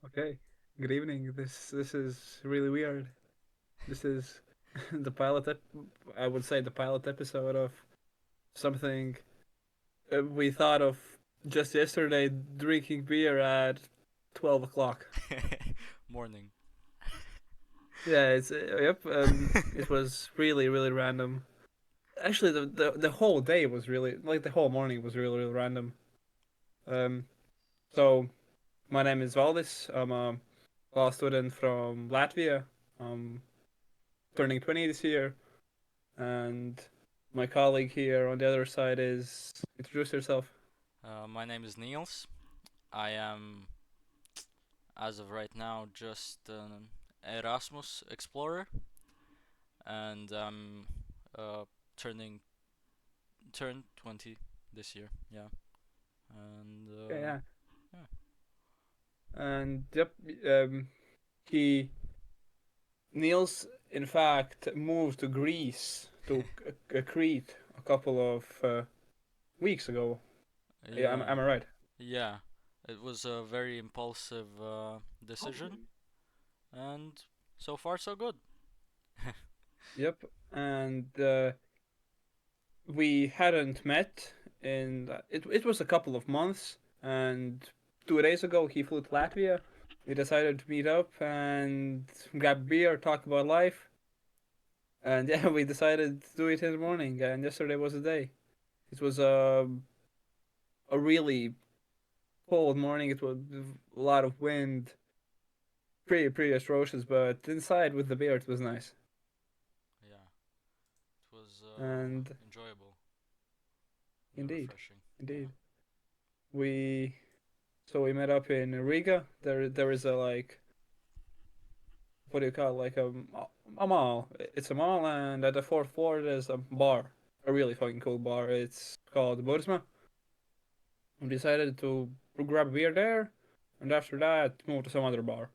Okay. Good evening. This is really weird. This is the I would say the pilot episode of something we thought of just yesterday drinking beer at 12 o'clock. Morning. Yeah, yep. It was really random. Actually, the whole day was really like the whole morning was really random. Um, so my name is Valdis. I'm a law student from Latvia. I'm turning 20 this year. And my colleague here on the other side is introduce yourself. My name is Niels. I am, as of right now, just an Erasmus explorer, and I'm uh, turning turned 20 this year. Yeah, and Yeah, yeah. yeah, And yep, he Niels in fact moved to Greece to Crete a couple of weeks ago. Yeah, yeah, am I right? yeah. It was a very impulsive decision, and so far so good. Yep. And we hadn't met in it was a couple of months, and 2 days ago he flew to Latvia. We decided to meet up and grab beer, talk about life. And yeah, we decided to do it in the morning. And yesterday was the day. It was a really cold morning. It was a lot of wind, pretty atrocious. But inside with the beer, it was nice. Yeah, it was And enjoyable, indeed, refreshing. Yeah. indeed, we we met up in Riga. There is a like what do you call it? Like a mall. It's a mall, and at the fourth floor there's a bar, a really fucking cool bar. It's called Burisma. We decided to grab a beer there, and after that move to some other bar.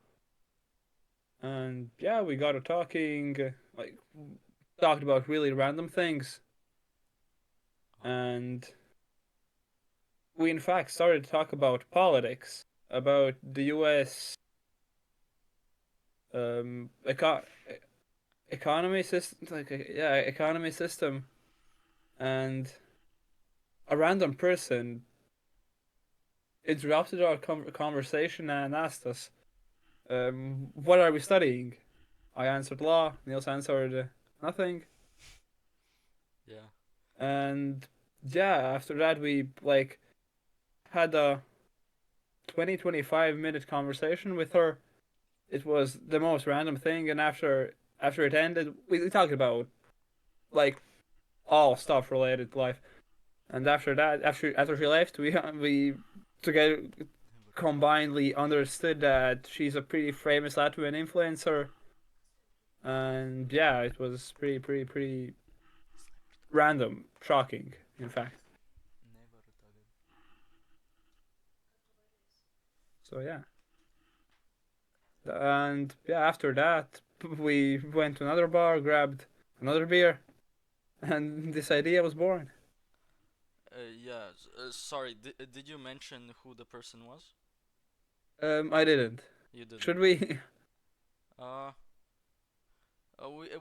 And yeah, we got to talking, like talked about really random things, Uh, and we in fact started to talk about politics, about the U.S. Um, eco- economy system, economy system, and a random person interrupted our conversation and asked us, "What are we studying?" I answered law. Niels answered nothing, yeah. and yeah, after that we like had a 20-25 minute conversation with her. It was the most random thing, and after it ended, we talked about like all stuff related to life. And after that, after she left, we together combinedly understood that she's a pretty famous Latvian influencer, and yeah, it was pretty random, shocking, in fact. So yeah, and yeah, after that, we went to another bar, grabbed another beer, and this idea was born. Yeah. Sorry. Did you mention who the person was? I didn't. You Should didn't. we? Uh,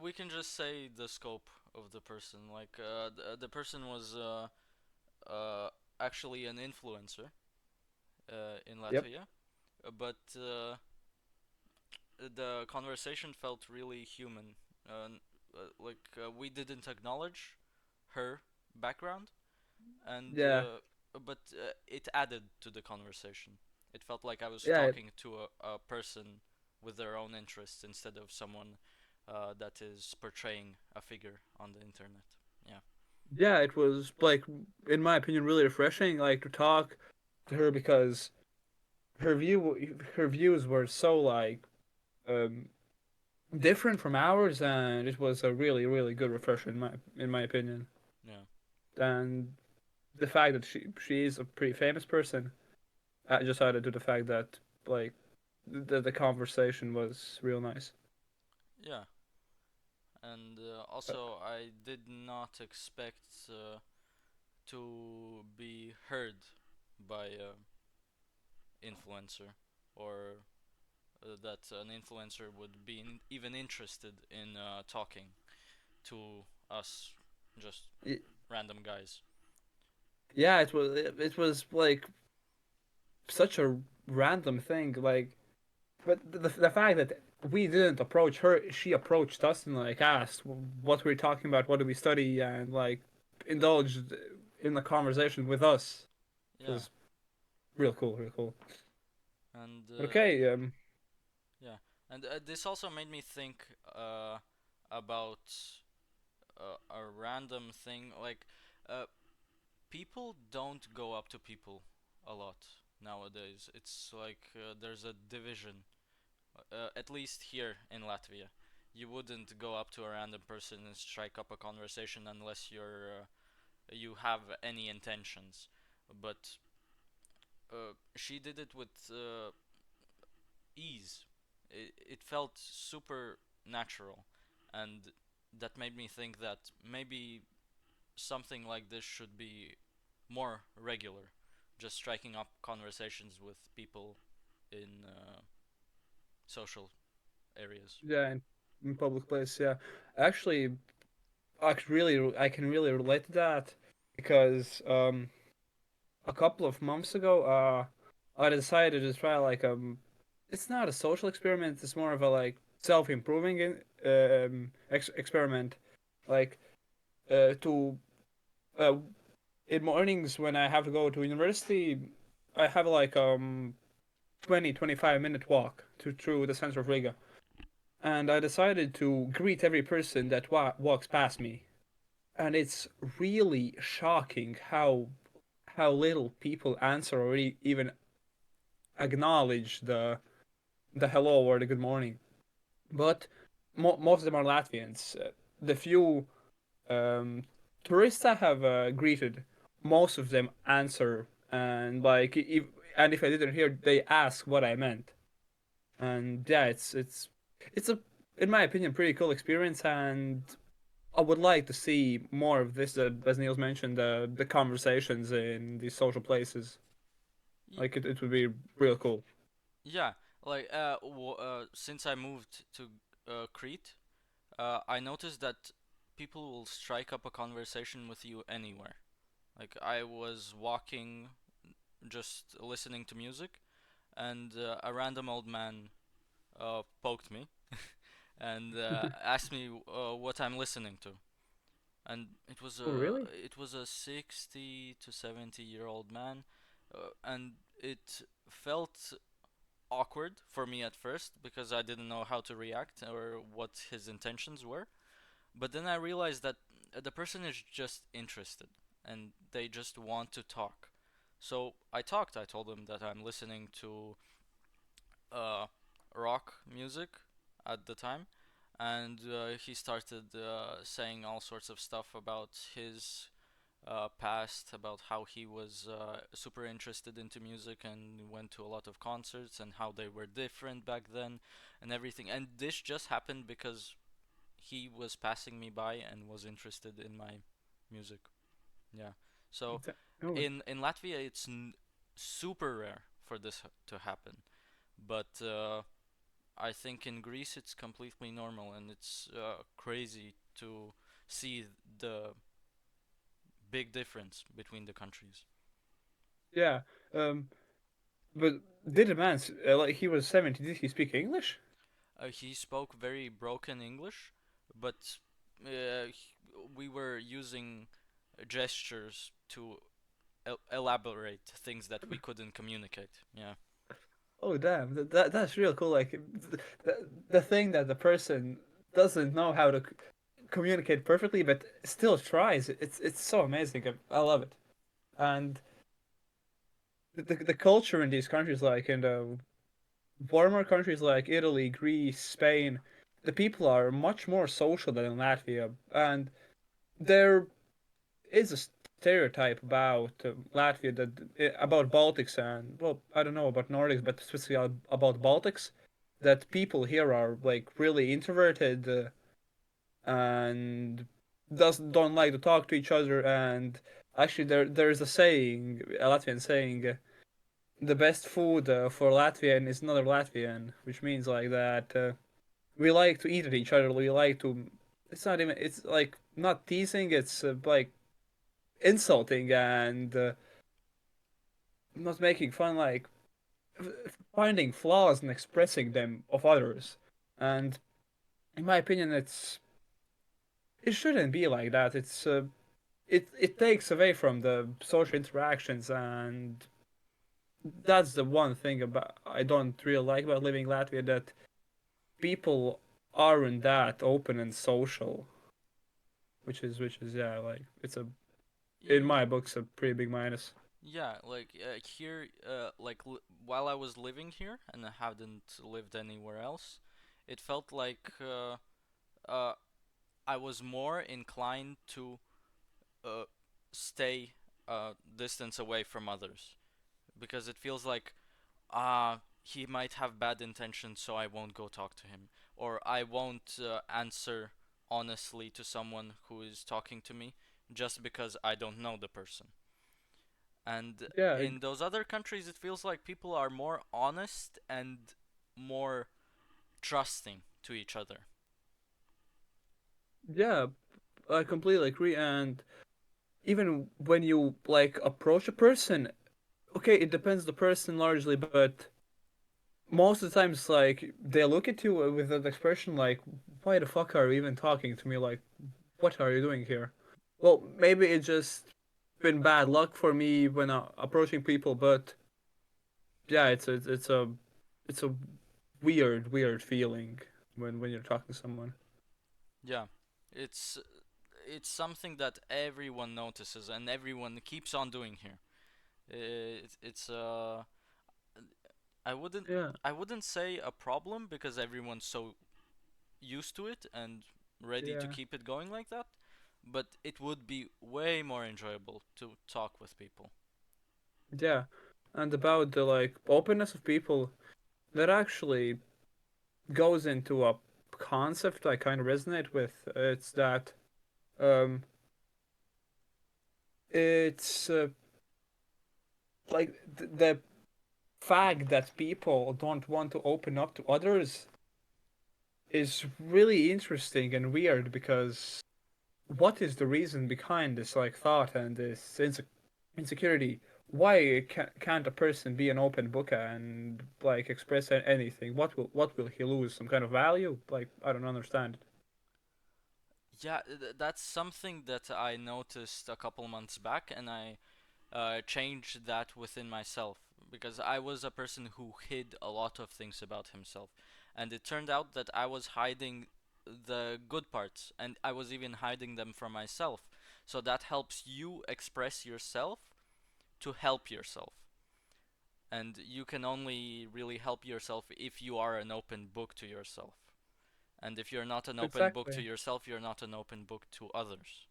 we can just say the scope of the person. Like, the person was uh actually an influencer in Yep. Latvia, but the conversation felt really human. We didn't acknowledge her background, and Yeah. but it added to the conversation. It felt like I was Yeah. talking to a person with their own interests instead of someone that is portraying a figure on the internet. Yeah. Yeah. It was like, in my opinion, really refreshing. Like to talk to her because her views were so like um different from ours, and it was a really good refresher in my opinion. Yeah. And the fact that she is a pretty famous person just added to the fact that like the conversation was real nice. Yeah. And Uh, also, I did not expect to be heard by influencer or that an influencer would be even interested in talking to us, just Y- random guys. Yeah, it was like such a random thing. Like, but the fact that we didn't approach her, she approached us and like asked what we were talking about, what do we study, and like indulged in the conversation with us. It Yeah, was real cool, real cool. and Okay, yeah, and this also made me think about a random thing. Like, uh, people don't go up to people a lot nowadays. It's like there's a division, at least here in Latvia. You wouldn't go up to a random person and strike up a conversation unless you have any intentions. But she did it with ease. It felt super natural, and that made me think that maybe something like this should be more regular. Just striking up conversations with people in social areas. yeah, in public place, yeah. Actually, I can really relate to that because a couple of months ago, I decided to try like it's not a social experiment. It's more of a like self-improving experiment. Like to uh, in mornings when I have to go to university, I have like 20-25 minute walk to through the center of Riga, and I decided to greet every person that walks past me, and it's really shocking how little people answer or even acknowledge the hello or the good morning. But most of them are Latvians. The few um, tourists I have greeted, most of them answer, and like if I didn't hear, they ask what I meant. And yeah, it's a in my opinion pretty cool experience, and I would like to see more of this. As Niels mentioned, the conversations in these social places. Y- Like it would be real cool. yeah, like since I moved to Crete, I noticed that people will strike up a conversation with you anywhere. Like I was walking, just listening to music, and a random old man poked me and asked me what I'm listening to. And Oh, really? it was a 60 to 70-year old man, and it felt awkward for me at first because I didn't know how to react or what his intentions were. But then I realized that the person is just interested and they just want to talk. So I talked. I told him that I'm listening to uh, rock music at the time, and he started saying all sorts of stuff about his past, about how he was super interested into music and went to a lot of concerts and how they were different back then and everything. And this just happened because he was passing me by and was interested in my music. Yeah. So Oh, in Latvia, it's super rare for this to happen, but I think in Greece it's completely normal, and it's crazy to see the big difference between the countries. yeah. Um, but did the man like he was 70? Did he speak English? He spoke very broken English, but we were using gestures to elaborate things that we couldn't communicate. Yeah. Oh, damn! That's real cool. Like the thing that the person doesn't know how to communicate perfectly, but still tries. It's so amazing. I love it. And the culture in these countries, like in the warmer countries like Italy, Greece, Spain, the people are much more social than in Latvia, and there is a stereotype about Latvia that about Baltics and well, I don't know about Nordics, but specifically about Baltics, that people here are like really introverted and does don't like to talk to each other. And actually, there's a saying, a Latvian saying. the best food for Latvian is another Latvian, which means like that we like to eat at each other. We like to. It's not even. It's like not teasing. It's like insulting and not making fun. Like finding flaws and expressing them of others. And in my opinion, it shouldn't be like that. It takes away from the social interactions, and that's the one thing about I don't really like about living in Latvia, that people aren't that open and social, which is yeah, like it's a in Y- my books a pretty big minus. Yeah, like here, while I was living here and I hadn't lived anywhere else, it felt like uh, I was more inclined to uh, stay distance away from others because it feels like he might have bad intentions, so I won't go talk to him, or I won't answer honestly to someone who is talking to me just because I don't know the person. And Yeah, in those other countries, it feels like people are more honest and more trusting to each other. yeah, I completely agree. And even when you like approach a person, okay, it depends the person largely, but most of the times like they look at you with an expression like, "Why the fuck are you even talking to me? Like, what are you doing here?" Well, maybe it's just been bad luck for me when approaching people, but yeah, it's a weird feeling when you're talking to someone. Yeah, it's it's something that everyone notices and everyone keeps on doing here. It's I wouldn't Yeah, I wouldn't say a problem because everyone's so used to it and ready to yeah, keep it going like that, but it would be way more enjoyable to talk with people. yeah. And about the like openness of people, that actually goes into a concept I kind of resonate with. It's that um, it's like the fact that people don't want to open up to others is really interesting and weird because what is the reason behind this like thought and this insecurity? Why can't a person be an open book and like express anything? What will he lose? Some kind of value? Like I don't understand. Yeah, that's something that I noticed a couple months back, and I changed that within myself because I was a person who hid a lot of things about himself, and it turned out that I was hiding the good parts, and I was even hiding them from myself. So that helps you express yourself to help yourself. And you can only really help yourself if you are an open book to yourself. And if you're not an open book to Exactly. yourself, you're not an open book to others.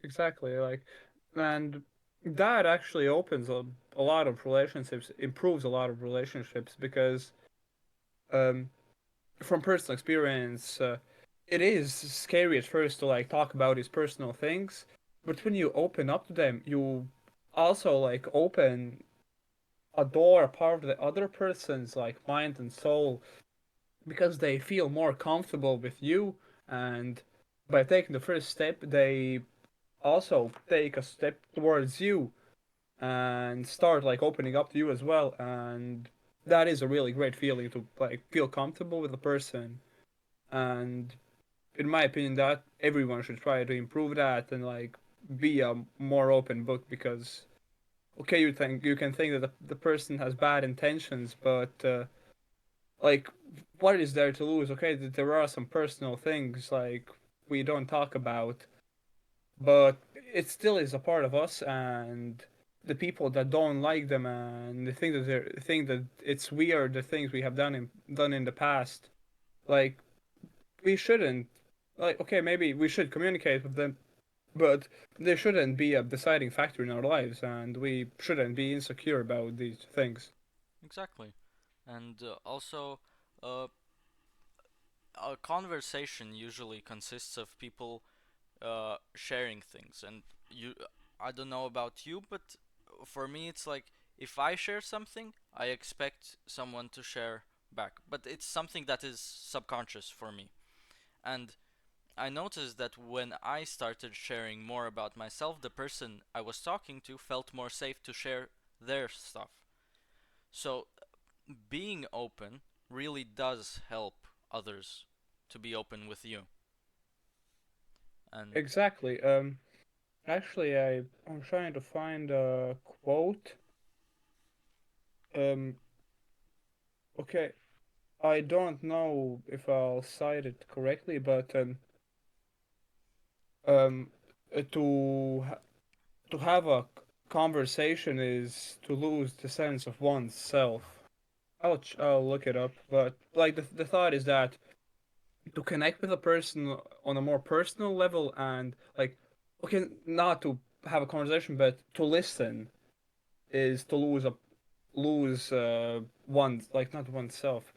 Exactly. Like, and that actually opens a lot of relationships, improves a lot of relationships because um, from personal experience, it is scary at first to like talk about his personal things, but when you open up to them, you also like open a door, a part of the other person's like mind and soul because they feel more comfortable with you, and by taking the first step, they also take a step towards you and start like opening up to you as well, and that is a really great feeling to like feel comfortable with a person. And in my opinion, that everyone should try to improve that and like be a more open book because okay, you can think that the person has bad intentions, but like what is there to lose? Okay, there are some personal things like we don't talk about, but it still is a part of us, and the people that don't like them and the think that it's weird the things we have done in the past, like we shouldn't, like okay, maybe we should communicate with them, but they shouldn't be a deciding factor in our lives, and we shouldn't be insecure about these things. Exactly. And also, uh, a conversation usually consists of people sharing things, and you. I don't know about you, but for me, it's like if I share something, I expect someone to share back, but it's something that is subconscious for me. And I noticed that when I started sharing more about myself, the person I was talking to felt more safe to share their stuff. So being open really does help others to be open with you. And Exactly. Actually, I'm trying to find a quote. Um, okay, I don't know if I'll cite it correctly, but um, to have a conversation is to lose the sense of oneself. I'll look it up, but like the thought is that to connect with a person on a more personal level and like okay, not to have a conversation, but to listen is to lose one's like not oneself.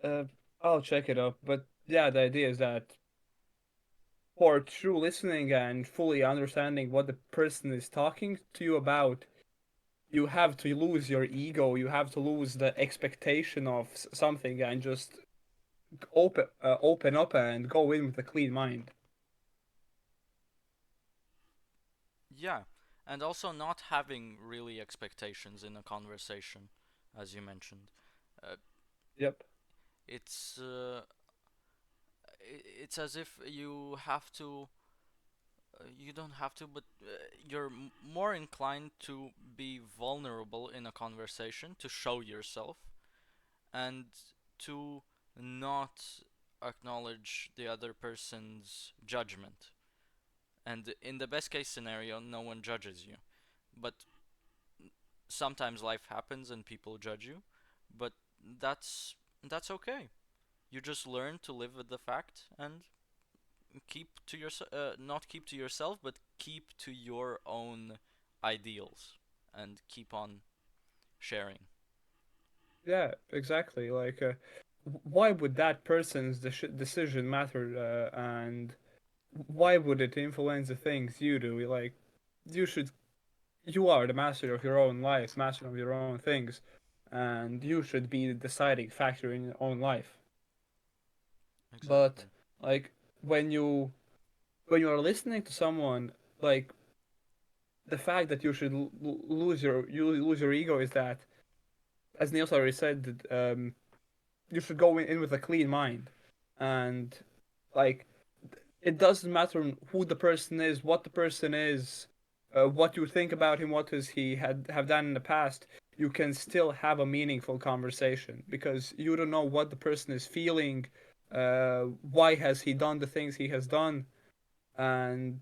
Uh, I'll check it up, but yeah, the idea is that for true listening and fully understanding what the person is talking to you about, you have to lose your ego. You have to lose the expectation of something and just open up and go in with a clean mind. yeah, and also not having really expectations in a conversation, as you mentioned. Uh, Yep. it's it's as if you have to. You don't have to, but you're more inclined to be vulnerable in a conversation, to show yourself, and to not acknowledge the other person's judgment. And in the best case scenario, no one judges you. But sometimes life happens and people judge you, but that's that's okay. You just learn to live with the fact and keep to your not keep to yourself, but keep to your own ideals and keep on sharing. Yeah, exactly. Like, why would that person's decision matter? And why would it influence the things you do? Like, you should, you are the master of your own life, master of your own things, and you should be the deciding factor in your own life. But Exactly. like, when you when you are listening to someone, like the fact that you should you lose your ego is that, as Niels already said, that, you should go in with a clean mind, and like it doesn't matter who the person is, what the person is, what you think about him, what has he had have done in the past. You can still have a meaningful conversation because you don't know what the person is feeling, why has he done the things he has done, and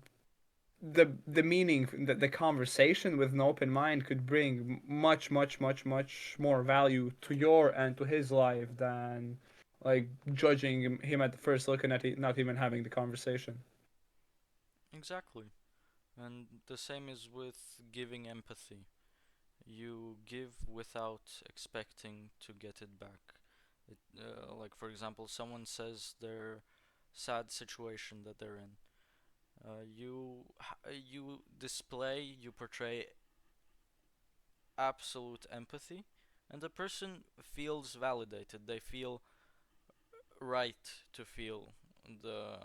the meaning the conversation with an open mind could bring much more value to your and to his life than like judging him at the first look and not even having the conversation. Exactly. And the same is with giving empathy. You give without expecting to get it back. Like for example, someone says their sad situation that they're in. You display, you portray absolute empathy, and the person feels validated. They feel right to feel the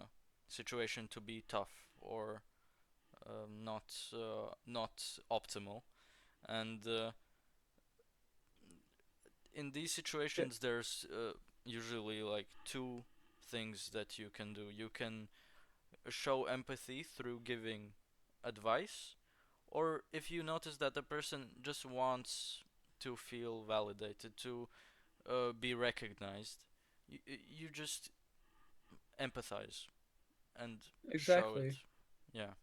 situation to be tough or not optimal. And in these Yeah, situations, there's usually like two things that you can do. You can show empathy through giving advice, or if you notice that the person just wants to feel validated, to be recognized, you just empathize and show it. exactly. Yeah,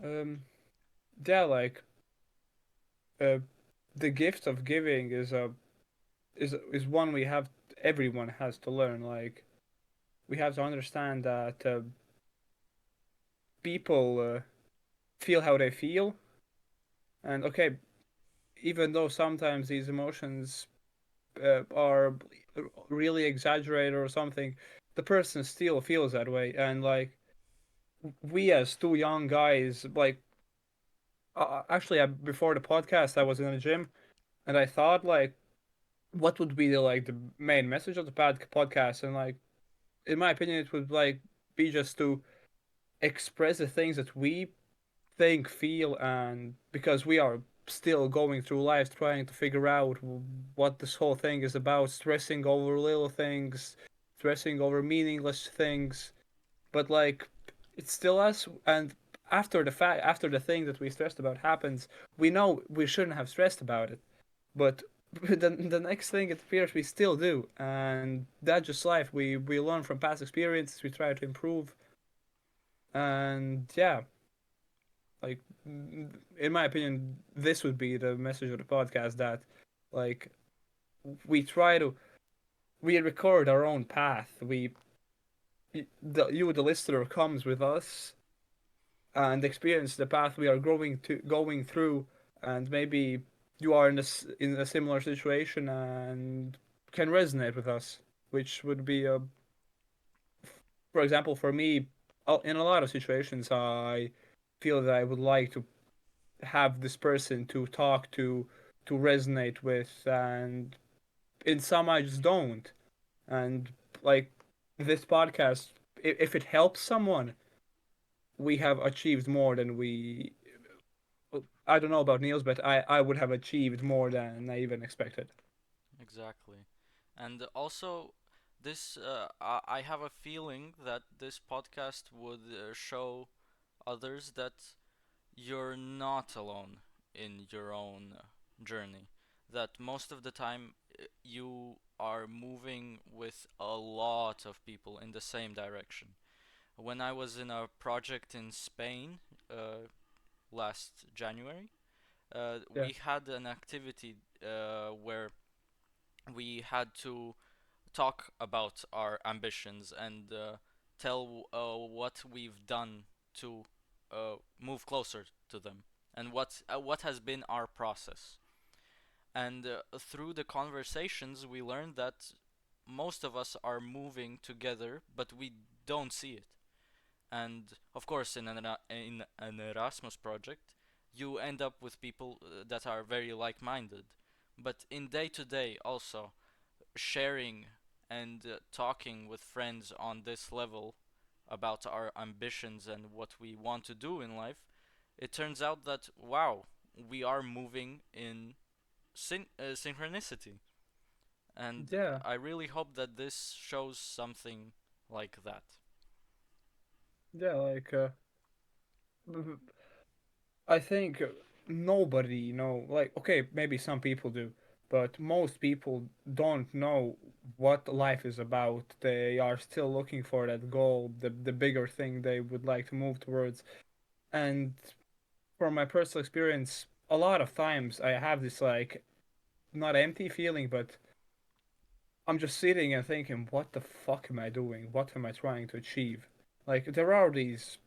um yeah, like uh the gift of giving is one we have everyone has to learn. Like we have to understand that people feel how they feel, and okay, even though sometimes these emotions are really exaggerated or something, the person still feels that way. And like we as two young guys, like actually, before the podcast, I was in the gym, and I thought like, what would be the main message of the podcast, and like, in my opinion, it would like be just to express the things that we think, feel, and because we are still going through life trying to figure out what this whole thing is about, stressing over little things, stressing over meaningless things, but like it's still us. And after the thing that we stressed about happens, we know we shouldn't have stressed about it, but the next thing it appears we still do, and that's just life. We learn from past experiences, we try to improve, and yeah, like in my opinion, this would be the message of the podcast, that like we try to we record our own path. The listener comes with us and experience the path we are going through, and maybe you are in a similar situation and can resonate with us, which would be a for example for me, in a lot of situations I feel that I would like to have this person to talk to resonate with, and in some I just don't. And like this podcast, if it helps someone, we have achieved more than we I don't know about Niels, but I would have achieved more than I even expected. Exactly. And also, I have a feeling that this podcast would show others that you're not alone in your own journey. That most of the time you are moving with a lot of people in the same direction. When I was in a project in Spain last January, Yeah, we had an activity where we had to talk about our ambitions and tell what we've done to move closer to them and what has been our process. And through the conversations, we learned that most of us are moving together, but we don't see it. And of course, in an Erasmus project, you end up with people that are very like-minded. But in day to day, also sharing and talking with friends on this level about our ambitions and what we want to do in life, it turns out that wow, we are moving in synchronicity, and yeah, I really hope that this shows something like that. yeah. I think nobody like okay, maybe some people do, but most people don't know what life is about. They are still looking for that goal, the bigger thing they would like to move towards. And from my personal experience, a lot of times I have this like not empty feeling, but I'm just sitting and thinking, what the fuck am I doing? What am I trying to achieve? Like there are these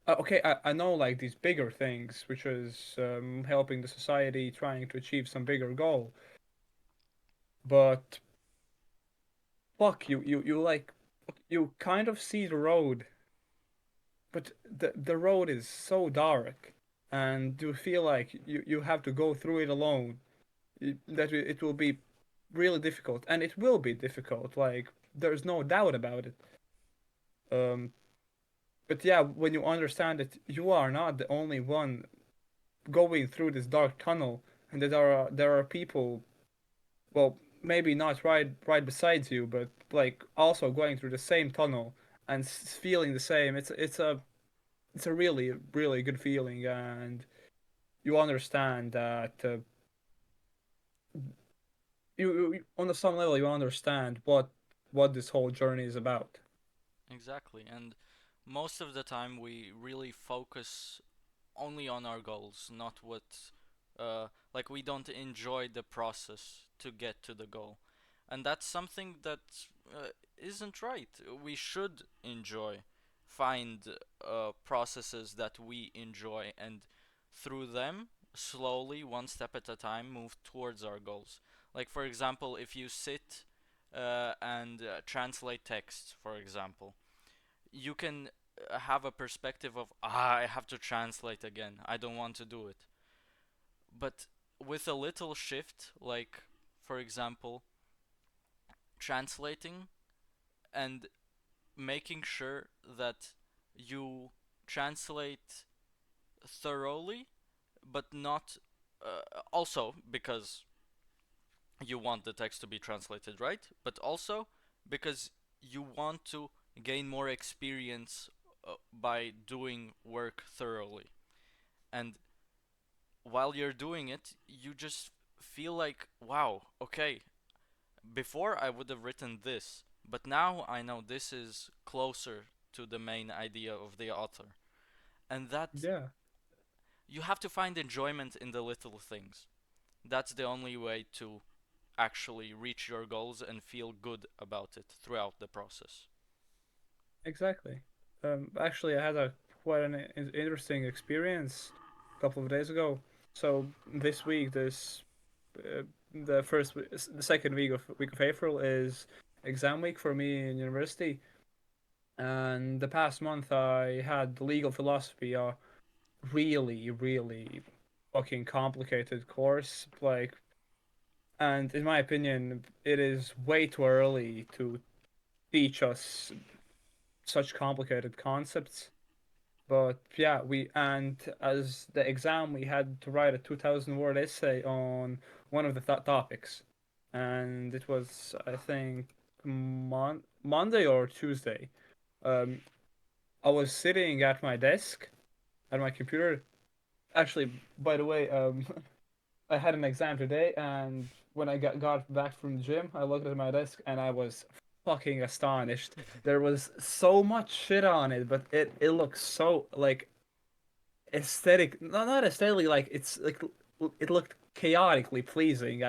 okay, I know like these bigger things, which is helping the society, trying to achieve some bigger goal. But fuck, you like you kind of see the road, but the road is so dark, and you feel like you have to go through it alone. That it will be really difficult, and it will be difficult. Like there's no doubt about it. Um, but yeah, when you understand that you are not the only one going through this dark tunnel, and that there are people, well, maybe not right beside you, but like also going through the same tunnel and feeling the same. It's a really good feeling, and you understand that on some level you understand what this whole journey is about. Exactly, and most of the time we really focus only on our goals, not what like we don't enjoy the process to get to the goal. And that's something that isn't right. We should enjoy, find processes that we enjoy, and through them, slowly, one step at a time, move towards our goals. Like, for example, if you sit and translate text, for example, you can have a perspective of, ah, I have to translate again. I don't want to do it. But with a little shift, like for example, translating and making sure that you translate thoroughly, but not also because you want the text to be translated right, but also because you want to gain more experience by doing work thoroughly. And while you're doing it, you just feel like, wow, okay, before I would have written this, but now I know this is closer to the main idea of the author. And that Yeah, you have to find enjoyment in the little things. That's the only way to actually reach your goals and feel good about it throughout the process. exactly. Actually, I had a quite an interesting experience a couple of days ago. So this week, uh, the second week of April is exam week for me in university, and the past month I had legal philosophy, a really fucking complicated course. Like, and in my opinion, it is way too early to teach us such complicated concepts. But yeah, we and as the exam, we had to write a 2,000 word essay on one of the topics, and it was, I think, Monday or Tuesday. Um, I was sitting at my desk at my computer. Actually, by the way, I had an exam today, and when I got back from the gym, I looked at my desk and I was fucking astonished. There was so much shit on it, but it looks so like aesthetic. No, not aesthetically. Like it's like it looked chaotically pleasing.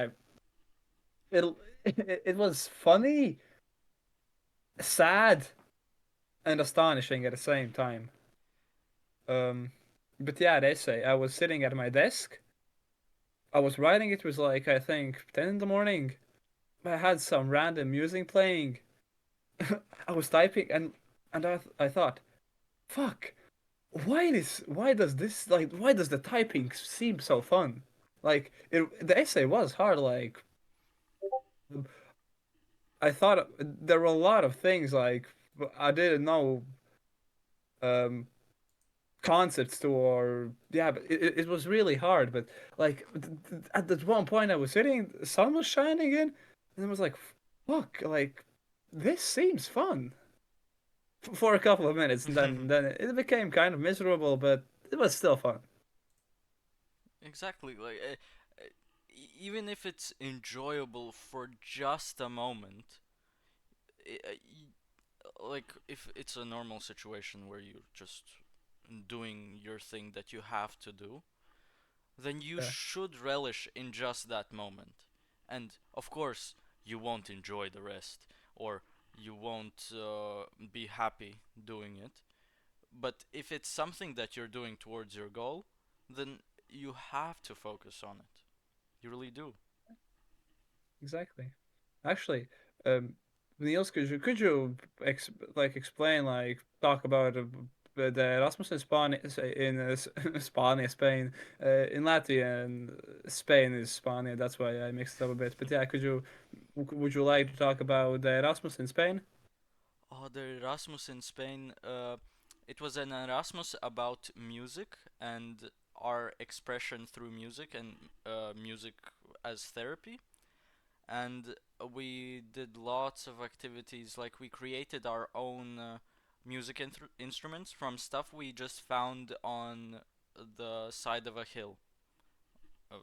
It it was funny, sad, and astonishing at the same time. Um, but yeah, the essay. I was sitting at my desk. I was writing. It was like, I think, 10 in the morning. I had some random music playing. I was typing, and I thought, fuck, why does this, like, why does the typing seem so fun? Like, the essay was hard. Like, I thought there were a lot of things like I didn't know um concepts to, or yeah, but it was really hard. But like at that one point, I was sitting, the sun was shining in, and I was like, fuck, like this seems fun for a couple of minutes, and then it became kind of miserable, but it was still fun. Exactly, like even if it's enjoyable for just a moment, like if it's a normal situation where you're just doing your thing that you have to do, then you Yeah, should relish in just that moment. And of course, you won't enjoy the rest, or you won't be happy doing it. But if it's something that you're doing towards your goal, then you have to focus on it. You really do. exactly. Actually, um, Niels, like explain, like talk about the Erasmus in Spain, Spania, Spain, in Latvia, and Spain is Spania. That's why I mixed it up a bit. But yeah, would you like to talk about the Erasmus in Spain? Oh, the Erasmus in Spain. It was an Erasmus about music and our expression through music and music as therapy. And we did lots of activities. Like we created our own music instruments from stuff we just found on the side of a hill.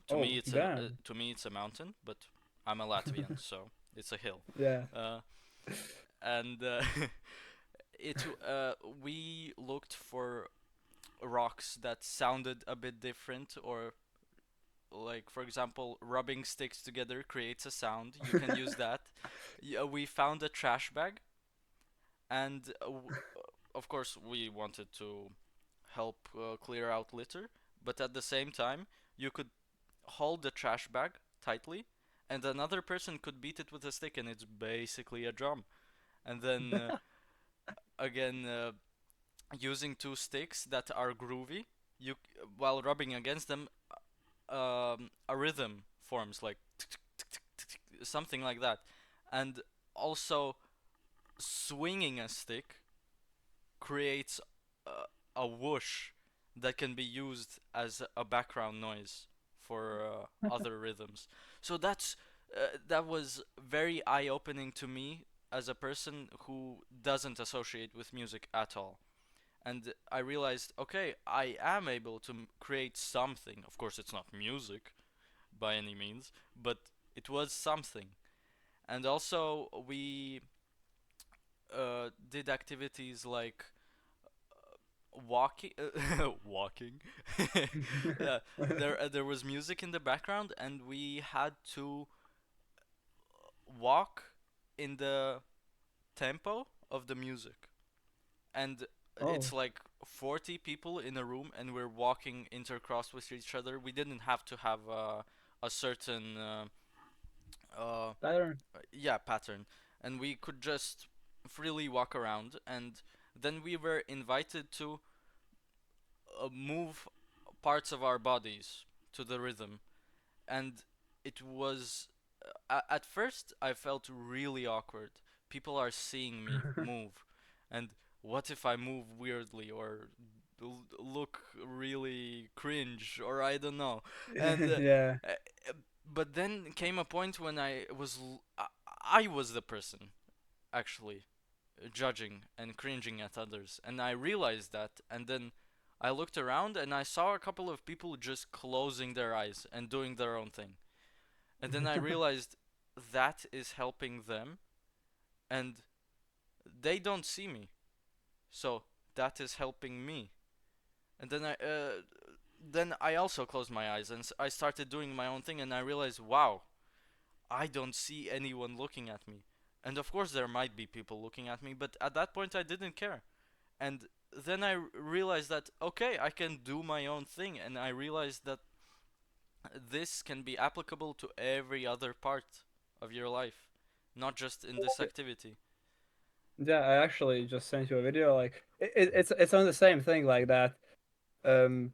Oh, damn. To me it's a mountain, but I'm a Latvian, so it's a hill. Yeah. Uh, and it we looked for rocks that sounded a bit different, or like for example rubbing sticks together creates a sound, you can use that. Yeah, we found a trash bag, and of course we wanted to help clear out litter, but at the same time you could hold the trash bag tightly, and another person could beat it with a stick, and it's basically a drum. And then again, using two sticks that are groovy. You while rubbing against them, a rhythm forms like something like that, and also swinging a stick creates a whoosh that can be used as a background noise for other rhythms. So that was very eye-opening to me as a person who doesn't associate with music at all. And I realized, okay, I am able to create something. Of course, it's not music by any means, but it was something. And also, we did activities like walking walking. There was music in the background, and we had to walk in the tempo of the music. And Oh, it's like 40 people in a room, and we're walking intercrossed with each other. We didn't have to have a certain uh, pattern. yeah, pattern, and we could just freely walk around. And then we were invited to move parts of our bodies to the rhythm, and it was at first I felt really awkward. People are seeing me move, and what if I move weirdly or look really cringe, or I don't know. And Yeah. uh, but then came a point when I was the person actually judging and cringing at others, and I realized that. And then I looked around and I saw a couple of people just closing their eyes and doing their own thing. And then I realized that is helping them, and they don't see me. So that is helping me. And then I also closed my eyes and I started doing my own thing, and I realized, wow, I don't see anyone looking at me. And of course there might be people looking at me, but at that point I didn't care. And then I realized that okay, I can do my own thing, and I realized that this can be applicable to every other part of your life, not just in this activity. Yeah, I actually just sent you a video. Like it's on the same thing like that. Um,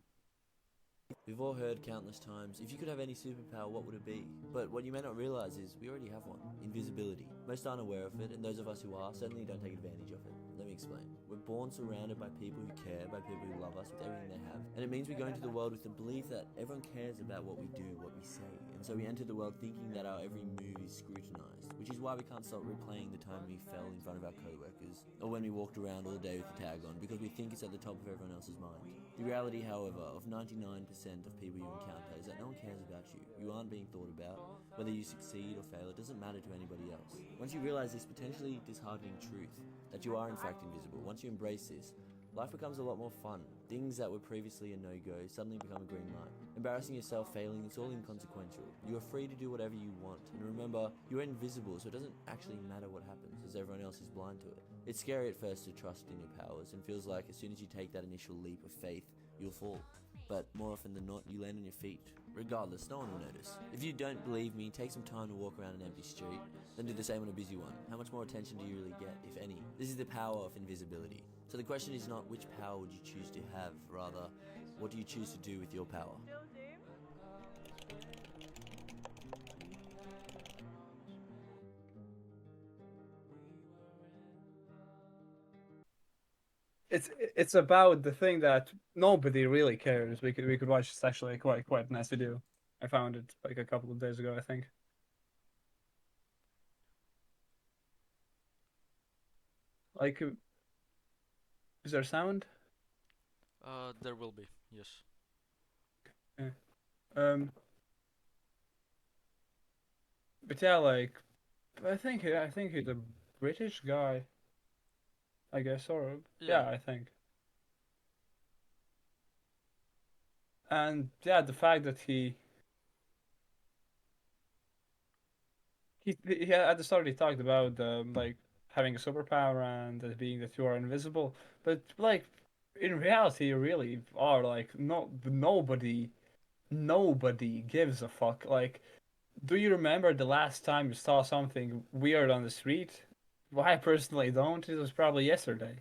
We've all heard countless times, if you could have any superpower, what would it be? But what you may not realize is we already have one invisibility. Most aren't aware of it, and those of us who are certainly don't take advantage of it. Let me explain. We're born surrounded by people who care, by people who love us with everything they have. And it means we go into the world with the belief that everyone cares about what we do, what we say. And so we enter the world thinking that our every move is scrutinized, which is why we can't stop replaying the time we fell in front of our co-workers, or when we walked around all day with the tag on, because we think it's at the top of everyone else's mind. The reality, however, of 99% of people you encounter is that no one cares about you. You aren't being thought about. Whether you succeed or fail, it doesn't matter to anybody else. Once you realize this potentially disheartening truth, that you are in fact invisible, once you embrace this, life becomes a lot more fun. Things that were previously a no-go suddenly become a green light. Embarrassing yourself, failing, it's all inconsequential. You are free to do whatever you want. And remember, you are invisible, so it doesn't actually matter what happens, as everyone else is blind to it. It's scary at first to trust in your powers, and feels like as soon as you take that initial leap of faith, you'll fall. But more often than not, you land on your feet. Regardless, no one will notice. If you don't believe me, take some time to walk around an empty street, then do the same on a busy one. How much more attention do you really get, if any? This is the power of invisibility. So the question is not which power would you choose to have, rather, what do you choose to do with your power? it's about the thing that nobody really cares. We could watch. It's actually quite a nice video. I found it like a couple of days ago, I think. Like, is there sound? There will be, yes. Yeah. Um, but yeah, like I think he's a British guy, I guess, or Yeah. yeah, I think. And yeah, the fact that he at the start he talked about like having a superpower and it being that you are invisible, but like in reality you really are like nobody gives a fuck. Like, do you remember the last time you saw something weird on the street? Well, I personally don't. It was probably yesterday.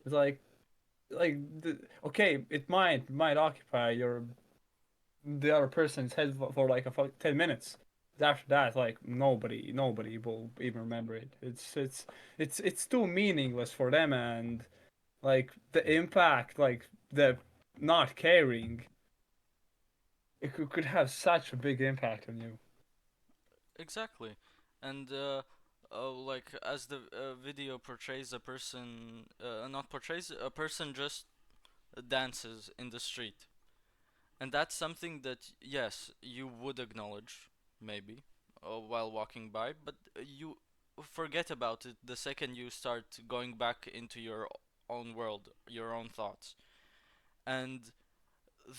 It's okay, it might occupy your the other person's head for like 10 minutes. After that, like nobody will even remember it. It's too meaningless for them, and like the impact, like the not caring, it could have such a big impact on you. Exactly. And like as the video portrays a person, not portrays a person just dances in the street, and that's something that yes you would acknowledge maybe while walking by, but you forget about it the second you start going back into your own world, your own thoughts, and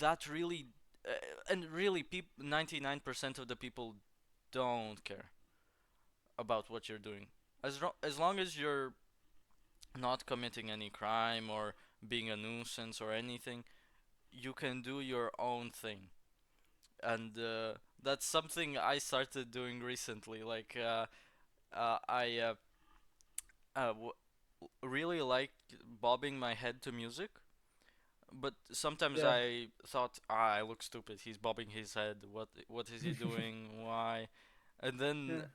that really, uh, and really, 99% of the people don't care about what you're doing. As long as you're not committing any crime or being a nuisance or anything, you can do your own thing. And that's something I started doing recently. Like, I w- really like bobbing my head to music, but sometimes Yeah, I thought, I look stupid. He's bobbing his head. What is he doing? Why? And then yeah,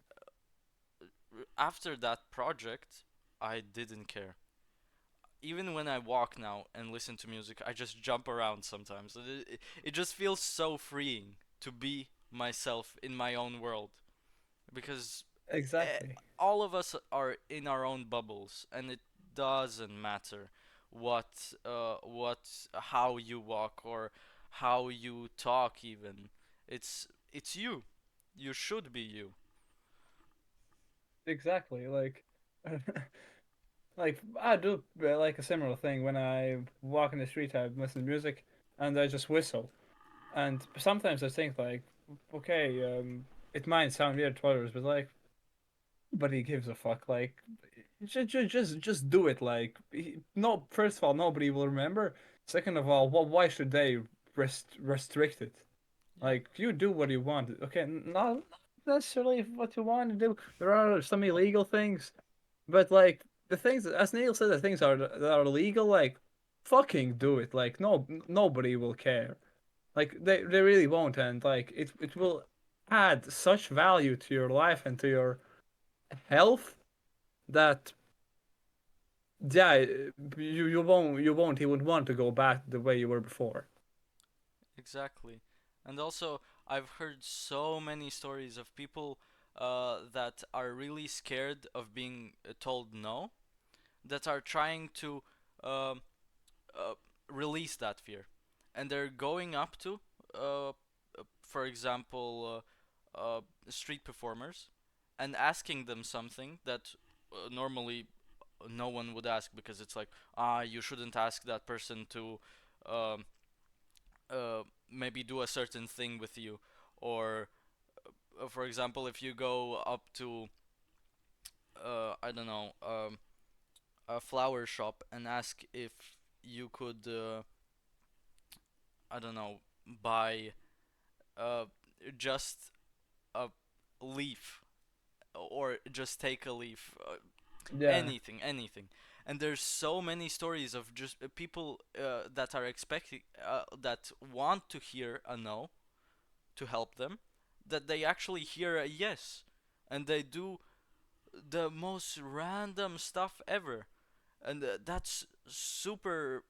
after that project, I didn't care. Even when I walk now and listen to music, I just jump around sometimes. It just feels so freeing to be myself in my own world because exactly, all of us are in our own bubbles, and it doesn't matter how you walk or how you talk. Even it's you. You should be you. exactly. Like, like I do like a similar thing when I walk in the street. I listen to music and I just whistle. And sometimes I think like, okay, it might sound weird to others, but like, nobody gives a fuck. Like, just do it. Like, no, first of all, nobody will remember. Second of all, why should they restrict it? Yeah. Like, you do what you want. Okay, not necessarily what you want to do. There are some illegal things, but like the things, as Neil said, the things that are illegal. Like, fucking do it. Like, no, nobody will care. Like they really won't, and like it will add such value to your life and to your health that yeah, you won't even want to go back the way you were before. Exactly. And also, I've heard so many stories of people that are really scared of being told no, that are trying to um uh, release that fear. And they're going up to, for example, street performers and asking them something that normally no one would ask because it's like, you shouldn't ask that person to. Um, Maybe do a certain thing with you, or for example, if you go up to I don't know, a flower shop and ask if you could I don't know, buy uh, just a leaf, or just take a leaf, Yeah, anything. And there's so many stories of just people that are expecting, that want to hear a no to help them, that they actually hear a yes, and they do the most random stuff ever. And that's super,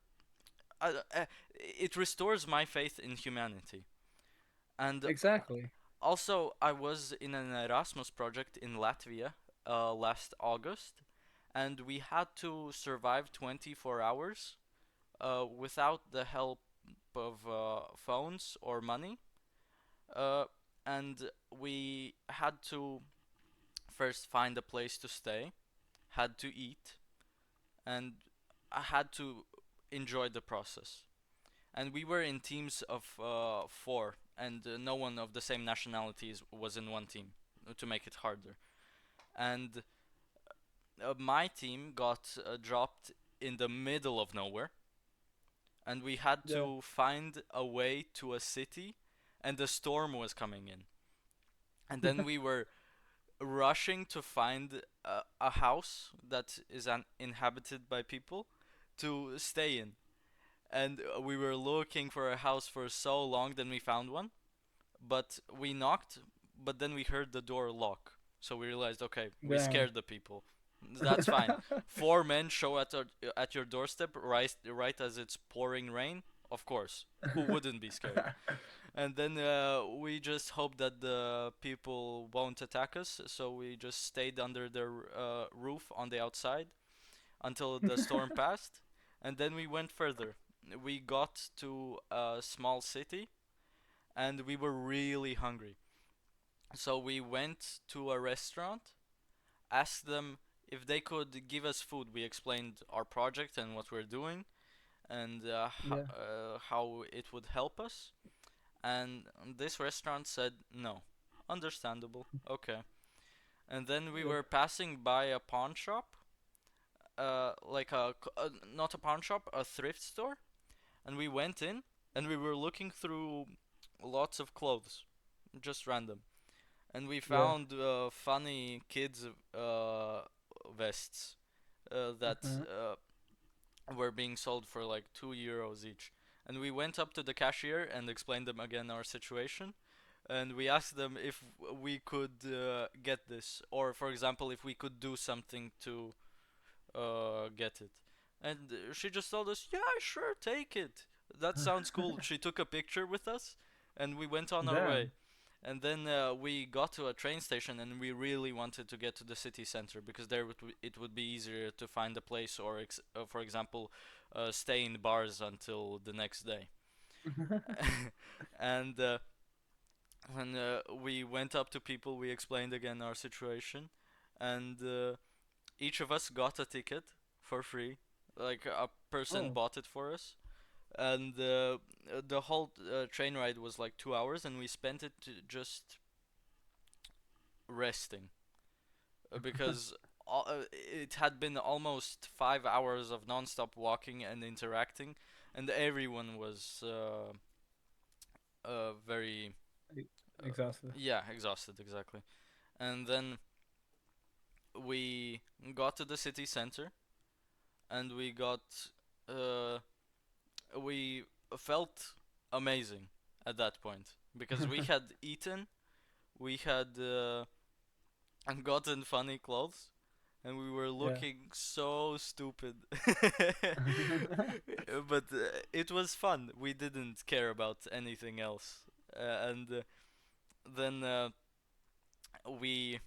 it restores my faith in humanity. And exactly. also, I was in an Erasmus project in Latvia last August, and we had to survive 24 hours without the help of phones or money. Uh, and we had to first find a place to stay, had to eat, and I had to enjoy the process. And we were in teams of four, and no one of the same nationalities was in one team to make it harder. And my team got dropped in the middle of nowhere, and we had Yeah, to find a way to a city, and the storm was coming in. And then we were rushing to find a house that is inhabited by people, to stay in. And we were looking for a house for so long, then we found one. But we knocked, but then we heard the door lock. So we realized, okay, we Damn. scared the people. That's fine. Four men show at your doorstep right as it's pouring rain. Of course, who wouldn't be scared? And then we just hope that the people won't attack us. So we just stayed under the roof on the outside until the storm passed, and then we went further. We got to a small city, and we were really hungry. So we went to a restaurant, asked them if they could give us food. We explained our project and what we're doing, and Yeah. how it would help us. And this restaurant said no. Understandable. Okay. And then we Yep. were passing by a pawn shop, like not a pawn shop, a thrift store, and we went in and we were looking through lots of clothes, just random, and we Yeah. found funny kids vests that Uh-huh. were being sold for like €2 each. And we went up to the cashier and explained them again our situation. And we asked them if we could get this, or for example, if we could do something to get it. And she just told us, "Yeah, sure, take it. That sounds cool." She took a picture with us, and we went on our way. Damn. And then we got to a train station, and we really wanted to get to the city center because there it would be easier to find a place, or for example, stay in bars until the next day. And when we went up to people, we explained again our situation, and each of us got a ticket for free. Like a person Oh. bought it for us, and the whole train ride was like 2 hours, and we spent it just resting because it had been almost 5 hours of non-stop walking and interacting, and everyone was very E- Exhausted. yeah, exhausted, exactly. And then we got to the city center, and uh, we felt amazing at that point because we had eaten, we had gotten funny clothes, and we were Yeah. looking so stupid. But it was fun. We didn't care about anything else. And then we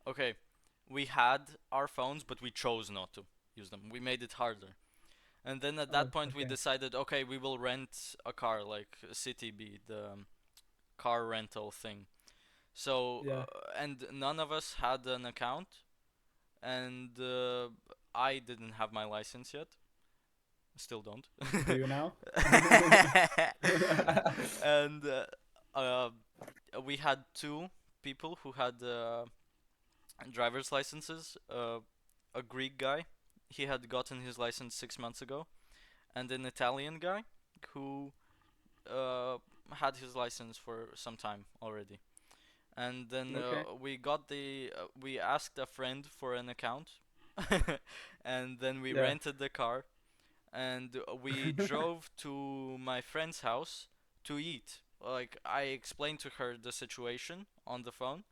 okay, we had our phones, but we chose not to use them. We made it harder. And then at Oh, that point, we okay. decided, okay, we will rent a car, like City B, the car rental thing. So, Yeah. and none of us had an account, and I didn't have my license yet. Still don't. Do you now? And uh, we had two people who had driver's licenses. A Greek guy, he had gotten his license 6 months ago, and an Italian guy who uh, had his license for some time already. And then Okay. we asked a friend for an account, and then we Yeah. rented the car, and we drove to my friend's house to eat. Like I explained to her the situation on the phone,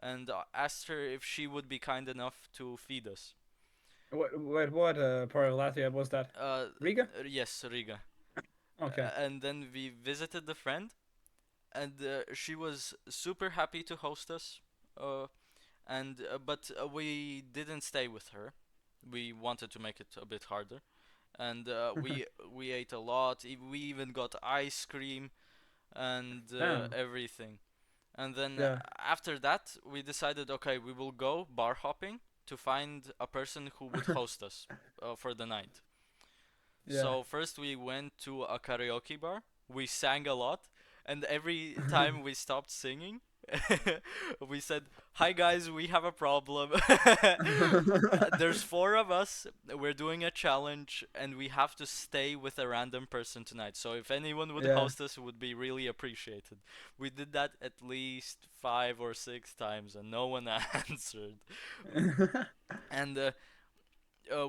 and asked her if she would be kind enough to feed us. What part of Latvia was that? Uh, Riga? yes, Riga. Okay. And then we visited the friend, and she was super happy to host us. Uh, and but we didn't stay with her. We wanted to make it a bit harder, and we ate a lot. We even got ice cream and Damn. everything. And then Yeah. after that, we decided, okay, we will go bar hopping to find a person who would host us for the night. Yeah. So first we went to a karaoke bar. We sang a lot, and every time we stopped singing, we said, "Hi guys, we have a problem. There's four of us. We're doing a challenge, and we have to stay with a random person tonight. So if anyone would Yeah. host us, it would be really appreciated." We did that at least 5 or 6 times, and no one answered. And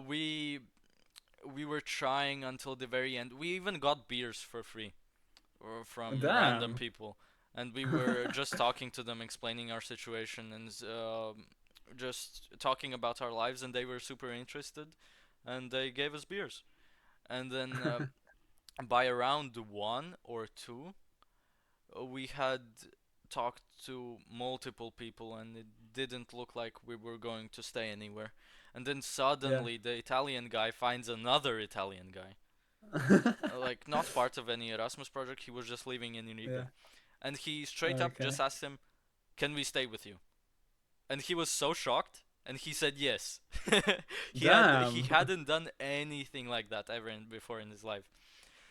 we we were trying until the very end. We even got beers for free from random Damn. people, and we were just talking to them, explaining our situation, and just talking about our lives, and they were super interested, and they gave us beers. And then by around 1 or 2, we had talked to multiple people, and it didn't look like we were going to stay anywhere. And then Yeah. suddenly the Italian guy finds another Italian guy, like not part of any Erasmus project. He was just living in Yeah. Riga, and he straight up Okay. just asked him, "Can we stay with you?" And he was so shocked, and he said yes. He Damn. hadn't done anything like that ever before in his life.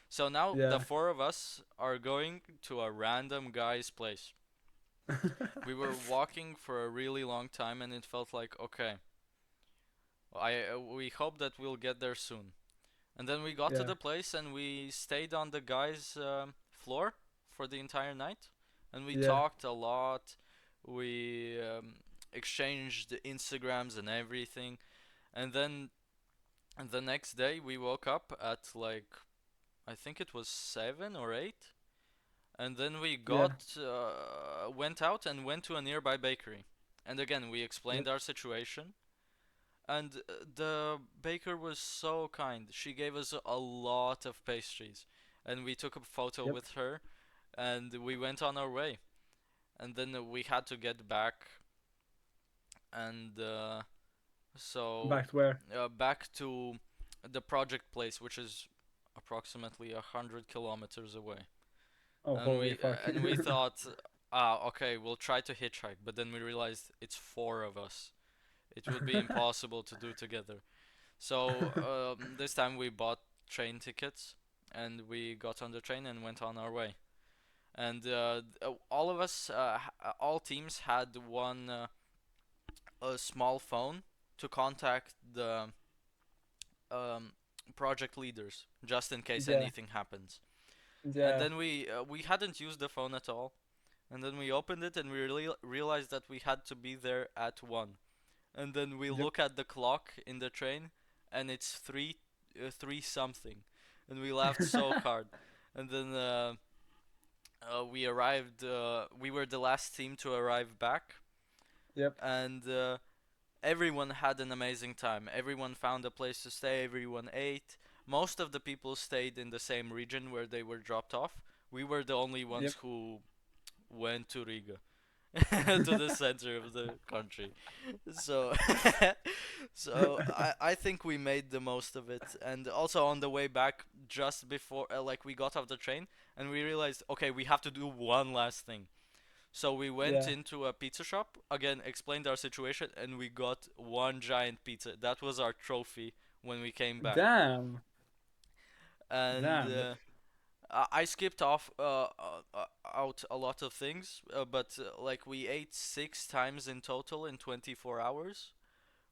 So now the Yeah. four of us are going to a random guy's place. We were walking for a really long time, and it felt like, okay, we hope that we'll get there soon. And then we got to Yeah. the place, and we stayed on the guy's floor for the entire night, and we Yeah. talked a lot. We exchanged Instagrams and everything, and then the next day we woke up at like, I think it was 7 or 8, and then we Yeah. went out and went to a nearby bakery. And again, we Yep. explained our situation, and the baker was so kind. She gave us a lot of pastries, and we took a photo Yep. with her, and we went on our way. And then we had to get back, and so Back to where? back to the project place, which is approximately 100 kilometers away. Oh, And holy we fuck. and we thought, ah, okay, we'll try to hitchhike. But then we realized it's four of us. It would be impossible to do together. So this time we bought train tickets, and we got on the train and went on our way. And all of us, all teams had one a small phone to contact the um, project leaders just in case Yeah. anything happens. And Yeah. then we hadn't used the phone at all. And then we opened it, and we really realized that we had to be there at 1. And then we Yep. look at the clock in the train, and it's 3 something, and we laughed so hard. And then we arrived. We were the last team to arrive back, Yep. and everyone had an amazing time. Everyone found a place to stay. Everyone ate. Most of the people stayed in the same region where they were dropped off. We were the only Yep. ones who went to Riga, to the center of the country. So, I think we made the most of it. And also on the way back, just before like we got off the train, and we realized, okay, we have to do one last thing. So we went Yeah. into a pizza shop again, explained our situation, and we got one giant pizza. That was our trophy when we came back. Damn. And Damn. I skipped off out a lot of things, but like we ate 6 times in total in 24 hours.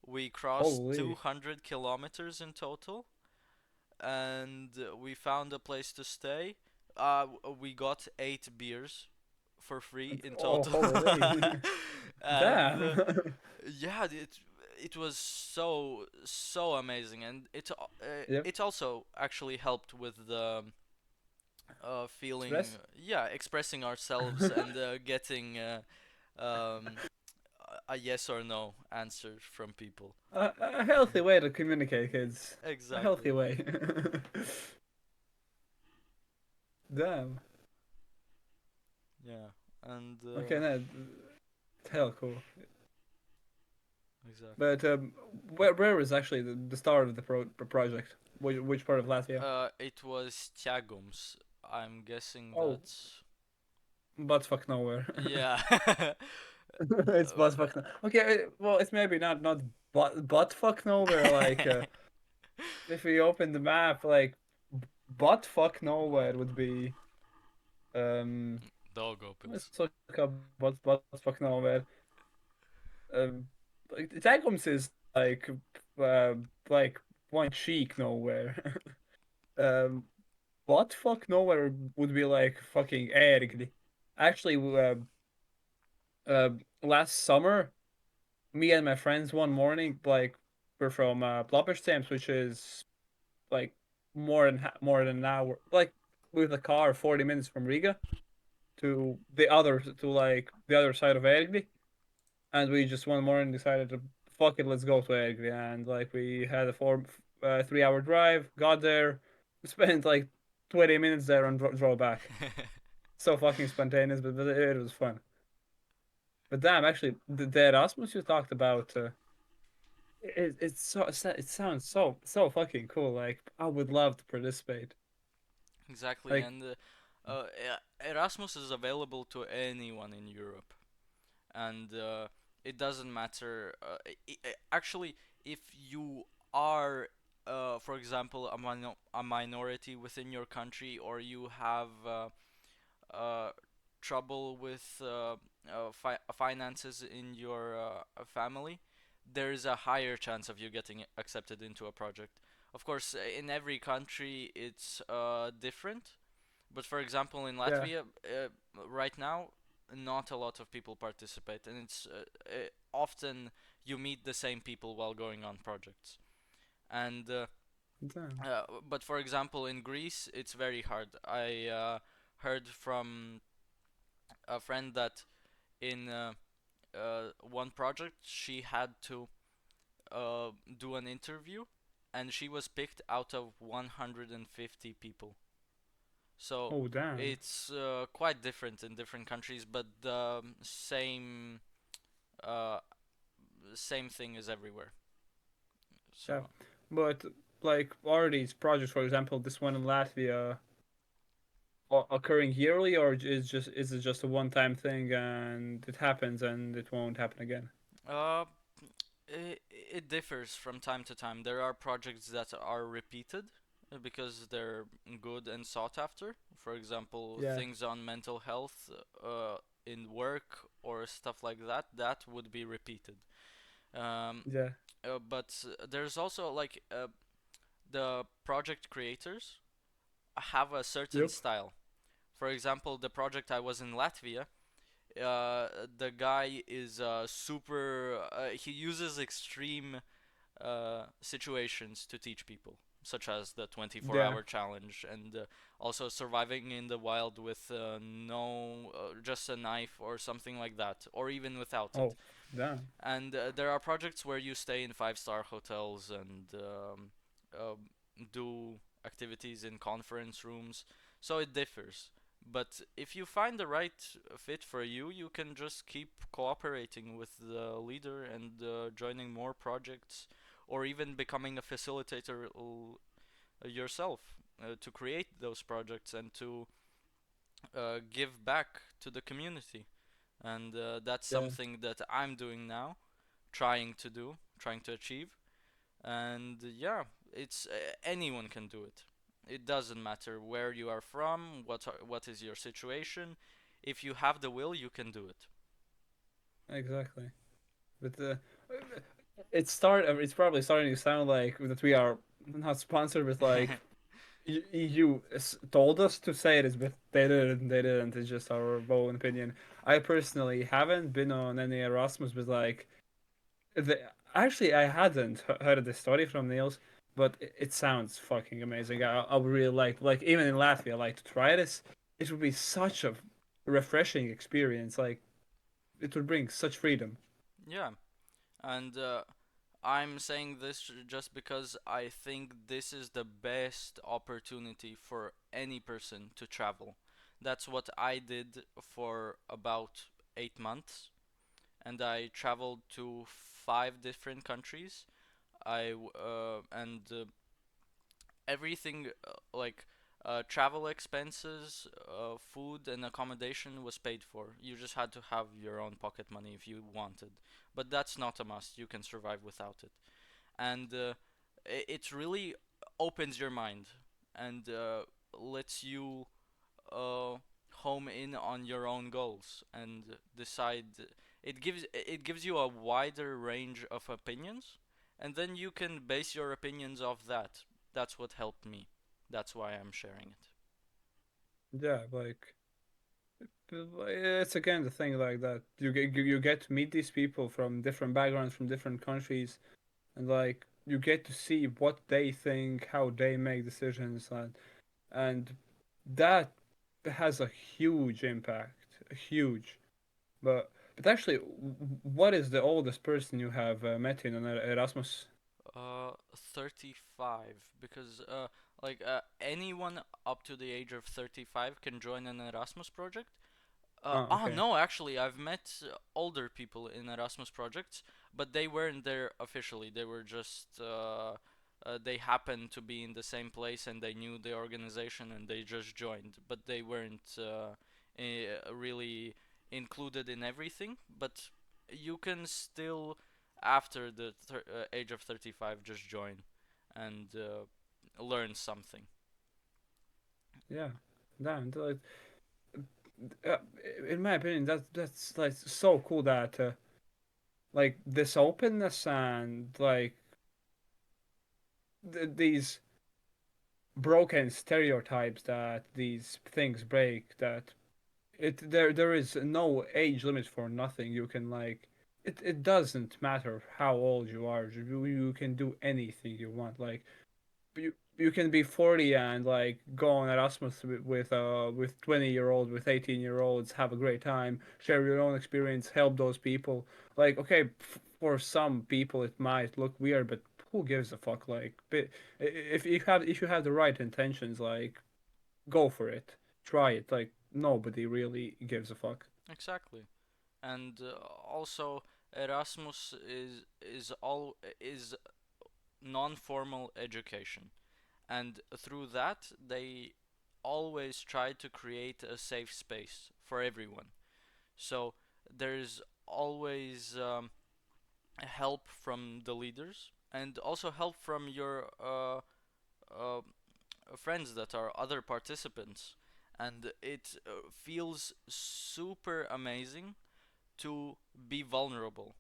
We crossed Holy. 200 kilometers in total, and we found a place to stay. We got 8 beers for free in Oh, total. holy. And Damn. yeah, it was so amazing, and Yep. it also actually helped with the feeling, Stress? yeah, expressing ourselves and getting a yes or no answer from people. A healthy way to communicate, kids. A Exactly. healthy way. Damn. Yeah, and Okay, no, it's hell cool. exactly. But where was actually the start of the project? Which part of Latvia? It was Tiagums. I'm guessing Oh, that's butt fuck nowhere. yeah. It's butt fuck no. Okay, well, it's maybe not butt fuck nowhere. Like, if we open the map, like, butt fuck nowhere would be Dog let's opens. look up butt fuck nowhere. Like, Tagums is uh like one cheek nowhere. Um, butt fuck nowhere would be like fucking ergli. Actually, uh, last summer, me and my friends one morning, like, we're from Blobberstamps, which is like more than an hour, like with the car, 40 minutes from Riga to like the other side of Ergli, and we just one morning decided to fuck it, let's go to Ergli, and like we had a 3 hour drive, got there, spent like 20 minutes there and drove back. So fucking spontaneous, but it was fun. But damn, actually, the Erasmus you talked about, it sounds so fucking cool. Like I would love to participate. Exactly, Like and Erasmus is available to anyone in Europe, and it doesn't matter. Actually, if you are, for example, a minority within your country, or you have uh, trouble with finances in your family, there is a higher chance of you getting accepted into a project. Of course, in every country it's different, but for example, in yeah, Latvia, right now, not a lot of people participate, and it's often you meet the same people while going on projects. And damn. but for example, in Greece, it's very hard. I heard from a friend that in one project she had to do an interview, and she was picked out of 150 people. So Oh damn. it's quite different in different countries, but the uh, same thing is everywhere. Yeah, So but like are these projects, for example, this one in Latvia, occurring yearly, or is it just a one-time thing and it happens and it won't happen again? uh, it differs from time to time. There are projects that are repeated because they're good and sought after. For example, Yeah, things on mental health in work or stuff like that, that would be repeated. Um, yeah, but there's also like the project creators have a certain yep, style. For example, the project I was in Latvia, the guy is super. He uses extreme situations to teach people, such as the 24 yeah. hour challenge and also surviving in the wild with no, just a knife or something like that, or even without it. Oh, damn. And there are projects where you stay in five-star hotels and do activities in conference rooms, so it differs. But if you find the right fit for you, you can just keep cooperating with the leader and joining more projects, or even becoming a facilitator yourself to create those projects and to give back to the community. And that's Yeah, something that I'm doing now, trying to achieve. And yeah, it's anyone can do it. It doesn't matter where you are from, what is your situation. If you have the will, you can do it. exactly. But it's probably starting to sound like that we are not sponsored, but like EU told us to say this, but they didn't. They didn't. It's just our own opinion. I personally haven't been on any Erasmus, but like, the, actually, I hadn't heard of this story from Niels, but it sounds fucking amazing. I would really like even in Latvia, like to try this. It would be such a refreshing experience. Like it would bring such freedom. Yeah, and I'm saying this just because I think this is the best opportunity for any person to travel. That's what I did for about 8 months, and I traveled to 5 different countries. And everything like travel expenses, food and accommodation was paid for. You just had to have your own pocket money if you wanted, but that's not a must. You can survive without it, and it really opens your mind and lets you uh, home in on your own goals and decide. It gives you a wider range of opinions, and then you can base your opinions off that. That's what helped me. That's why I'm sharing it. Yeah, like it's again the thing like that. You get to meet these people from different backgrounds, from different countries, and like you get to see what they think, how they make decisions, and that has a huge impact, huge. But actually, what is the oldest person you have met in an Erasmus? 35 because anyone up to the age of 35 can join an Erasmus project. Oh, okay. No, actually, I've met older people in Erasmus projects, but they weren't there officially. They were just they happened to be in the same place and they knew the organization and they just joined, but they weren't really included in everything. But you can still, after the age of 35, just join and learn something. Yeah, damn. Uh, in my opinion, that's like so cool that like this openness and like these broken stereotypes that these things break. That there is no age limit for nothing. You can like it doesn't matter how old you are. You can do anything you want. Like you can be 40 and like go on Erasmus with 20-year-old with 18-year-olds, have a great time, share your own experience, help those people. Like okay, for some people it might look weird, but who gives a fuck? Like if you have the right intentions, like go for it, try it. Like nobody really gives a fuck. Exactly. And also Erasmus is non-formal education, and through that they always try to create a safe space for everyone. So there's always help from the leaders and also help from your uh, friends that are other participants, and it feels super amazing to be vulnerable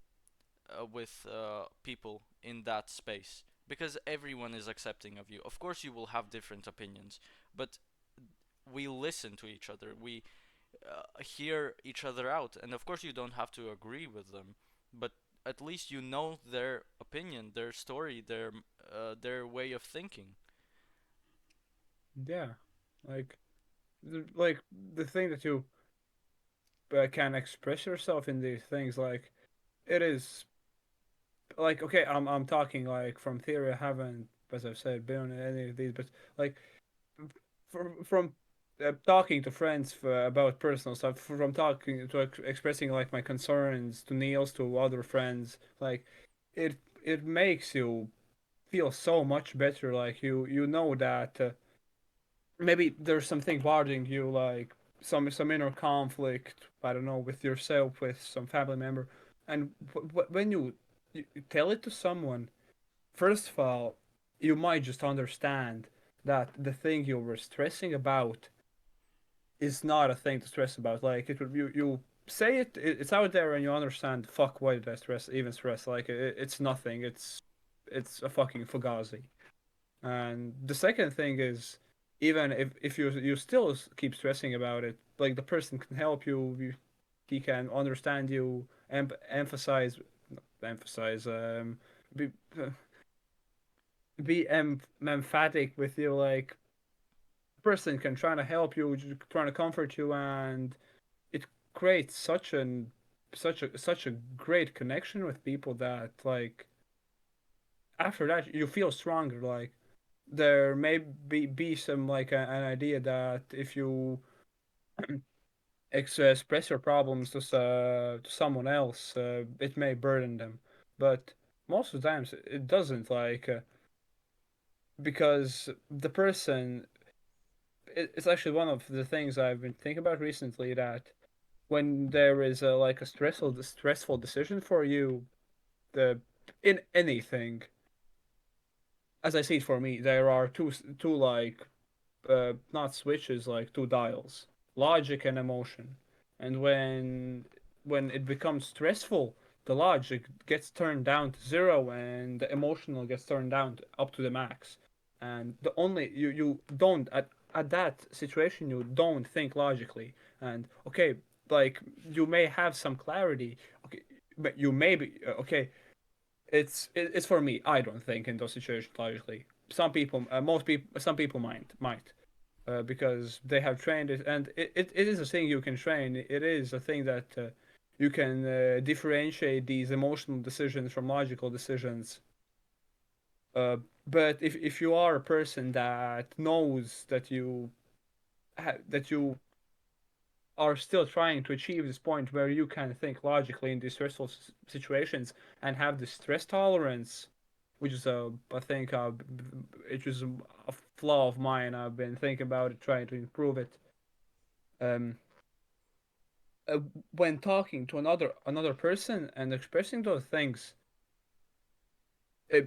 with people in that space because everyone is accepting of you. Of course, you will have different opinions, but we listen to each other. We hear each other out, and of course, you don't have to agree with them, but at least you know their opinion, their story, their way of thinking. Yeah, like like the thing that you can express yourself in these things, like it is like okay, I'm talking like from theory. I haven't, as I've said, been on any of these, but like from talking to friends about personal stuff, from talking to expressing like my concerns to Niels to other friends, like it it makes you feel so much better. Like you know that maybe there's something bothering you, like some inner conflict. I don't know, with yourself, with some family member, and when you tell it to someone, first of all, you might just understand that the thing you were stressing about is not a thing to stress about. Like it would you say it's out there and you understand. Fuck, why did I stress? Like it's nothing. It's a fucking fugazi. And the second thing is, even if you still keep stressing about it, like the person can help you. He can understand you, emphasize, emphasize, be emphatic with you. Like person can try to help you, trying to comfort you, and it creates such a great connection with people that like after that you feel stronger. Like there may be some like an idea that if you express your problems to someone else, it may burden them, but most of the times it doesn't. Like because the person, it's actually one of the things I've been thinking about recently, that when there is like a stressful decision for you, the in anything, as I see it for me, there are two like not switches, like two dials, logic and emotion. And when it becomes stressful, the logic gets turned down to zero and the emotional gets turned down up to the max. And the only you don't at that situation you don't think logically. And okay, like you may have some clarity. Okay, but you may be okay. it's for me. I don't think in those situations logically. Some people, most people, some people might because they have trained it, and it is a thing you can train. It is a thing that you can differentiate these emotional decisions from logical decisions. Uh, but if you are a person that knows that that you are still trying to achieve this point where you can think logically in these stressful situations and have the stress tolerance, which is I think it was a flaw of mine. I've been thinking about it, trying to improve it. Um, uh, when talking to another person and expressing those things, uh,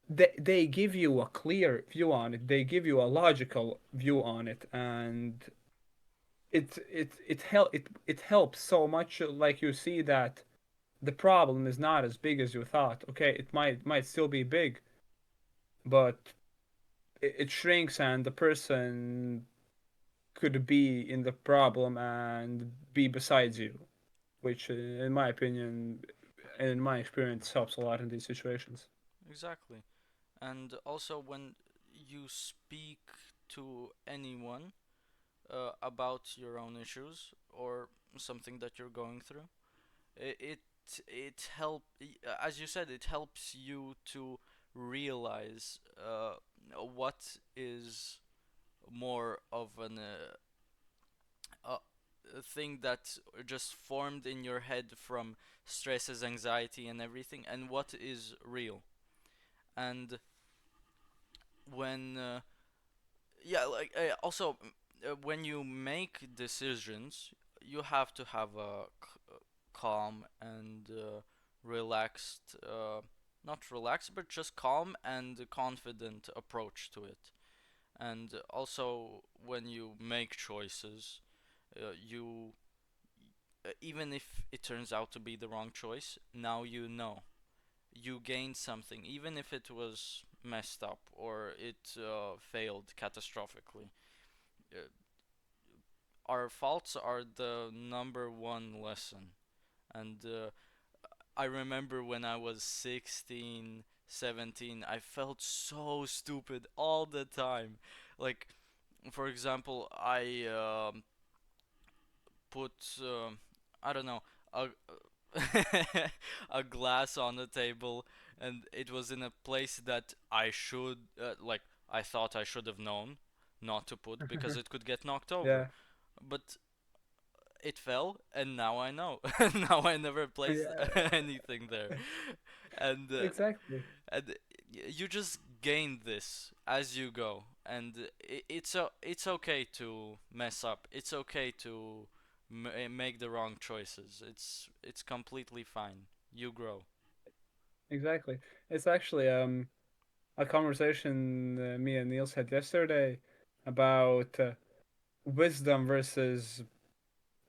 they give you a clear view on it. They give you a logical view on it, and it helps so much. Like you see that the problem is not as big as you thought. Okay, it might still be big, but it shrinks, and the person could be in the problem and be besides you, which, in my opinion, and in my experience, helps a lot in these situations. Exactly. And also, when you speak to anyone about your own issues or something that you're going through, it it help as you said, it helps you to realize what is more of a thing that just formed in your head from stresses, anxiety, and everything, and what is real. And when yeah, like also when you make decisions, you have to have a calm and relaxed, not relaxed, but just calm and confident approach to it. And also, when you make choices, you even if it turns out to be the wrong choice, now you know you gained something, even if it was messed up or it failed catastrophically. Uh, our faults are the number one lesson. And I remember when I was 16, 17, I felt so stupid all the time. Like, for example, I put, I don't know, a, a glass on the table, and it was in a place that I thought I should have known not to put because it could get knocked over. Yeah, But it fell, and now I know. Now I never placed yeah, anything there, and exactly, you just gain this as you go, and it's okay to mess up. It's okay to make the wrong choices. It's completely fine. You grow. exactly. It's actually a conversation me and Niels had yesterday about wisdom versus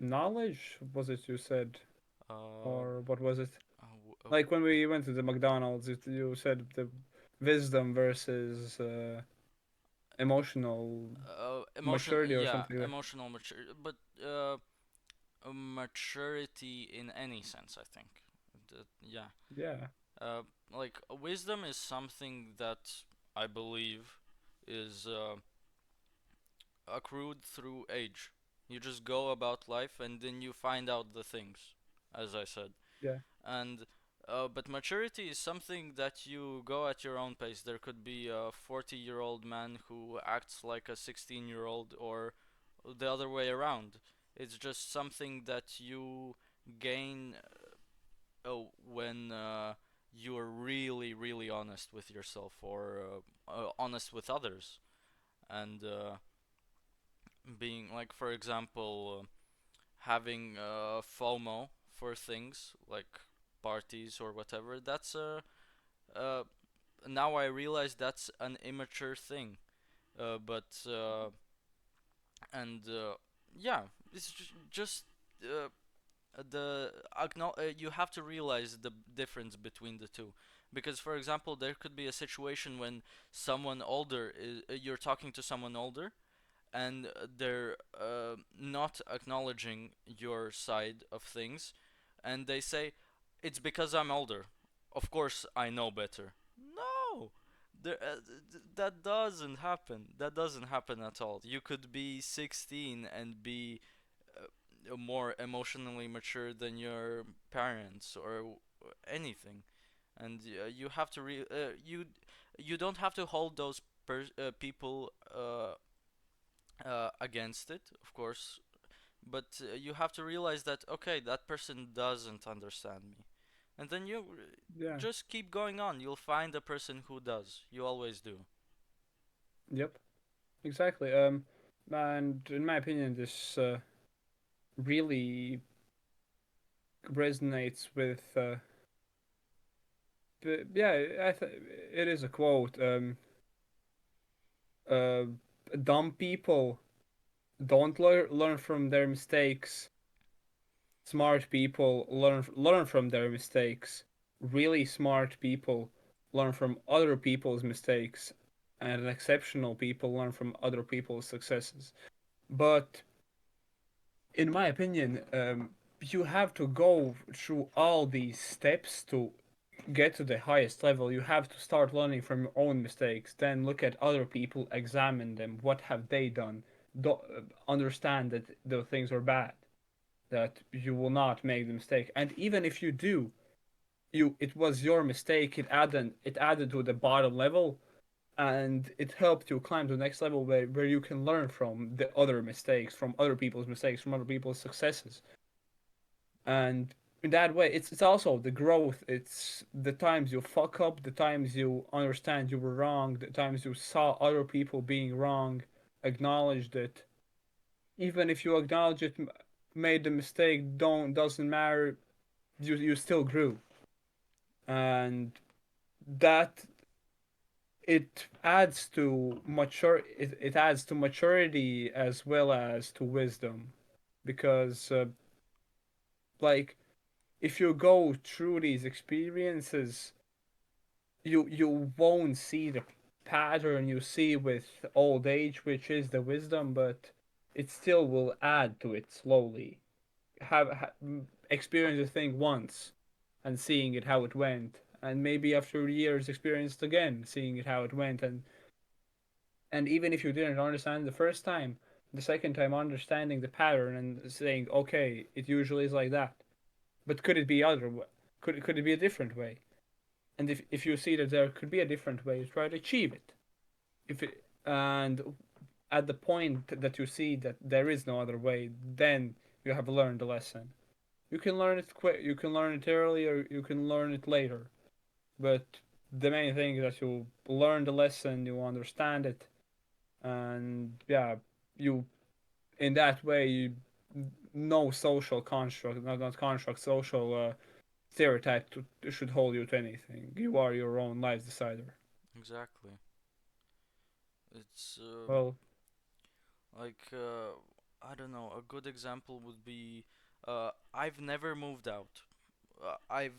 knowledge. Was it you said, Um, or what was it? uh, w- uh, Like when we went to the McDonald's, you said the wisdom versus emotional maturity or yeah, something like emotional maturity, but uh, maturity in any sense, I think. Yeah. that. Yeah, Uh, like wisdom is something that I believe is accrued through age. You just go about life and then you find out the things, as I said. yeah, And but maturity is something that you go at your own pace. There could be a 40-year-old man who acts like a 16-year-old, or the other way around. It's just something that you gain when you are really, really honest with yourself, or honest with others, and being like, for example, having FOMO for things like parties or whatever. That's uh, now I realize that's an immature thing. But and yeah, it's just uh, you have to realize the difference between the two, because for example there could be a situation when someone older is you're talking to someone older, and they're not acknowledging your side of things, and they say it's because I'm older. of course I know better. No, that doesn't happen. That doesn't happen at all. You could be 16 and be more emotionally mature than your parents or anything, and you have to you don't have to hold those people against it, of course, but you have to realize that okay, that person doesn't understand me, and then you Yeah. just keep going on. You'll find a person who does. You always do. Yep. Exactly. And in my opinion, this really resonates with. Yeah, it is a quote. Uh, Dumb people don't learn from their mistakes. Smart people learn from their mistakes. Really smart people learn from other people's mistakes, and exceptional people learn from other people's successes. But in my opinion, you have to go through all these steps to get to the highest level. You have to start learning from your own mistakes, then look at other people, examine them. What have they done? Do, understand that the things are bad, that you will not make the mistake. And even if you do, it was your mistake. It added to the bottom level, and it helped you climb to the next level where you can learn from the other mistakes, from other people's mistakes, from other people's successes. And in that way, it's also the growth. It's the times you fuck up, the times you understand you were wrong, the times you saw other people being wrong, acknowledged it. Even if you acknowledge it, made the mistake, don't doesn't matter. You still grew, and that it adds to maturity as well as to wisdom, because like if you go through these experiences, you won't see the pattern you see with old age, which is the wisdom, but it still will add to it slowly. Experience the thing once and seeing it how it went, and maybe after years experience it again, seeing it how it went, and even if you didn't understand the first time, the second time understanding the pattern and saying, okay, it usually is like that. But could it be other? Could it be a different way? And if you see that there could be a different way, try to achieve it. If it, and at the point that you see that there is no other way, then you have learned the lesson. You can learn it quick. You can learn it early, or you can learn it later. But the main thing is that you learn the lesson, you understand it, and yeah, you in that way you no social construct, not construct, social stereotype should hold you to anything. You are your own life decider. Exactly. It's Well, like I don't know. A good example would be I've never moved out. I've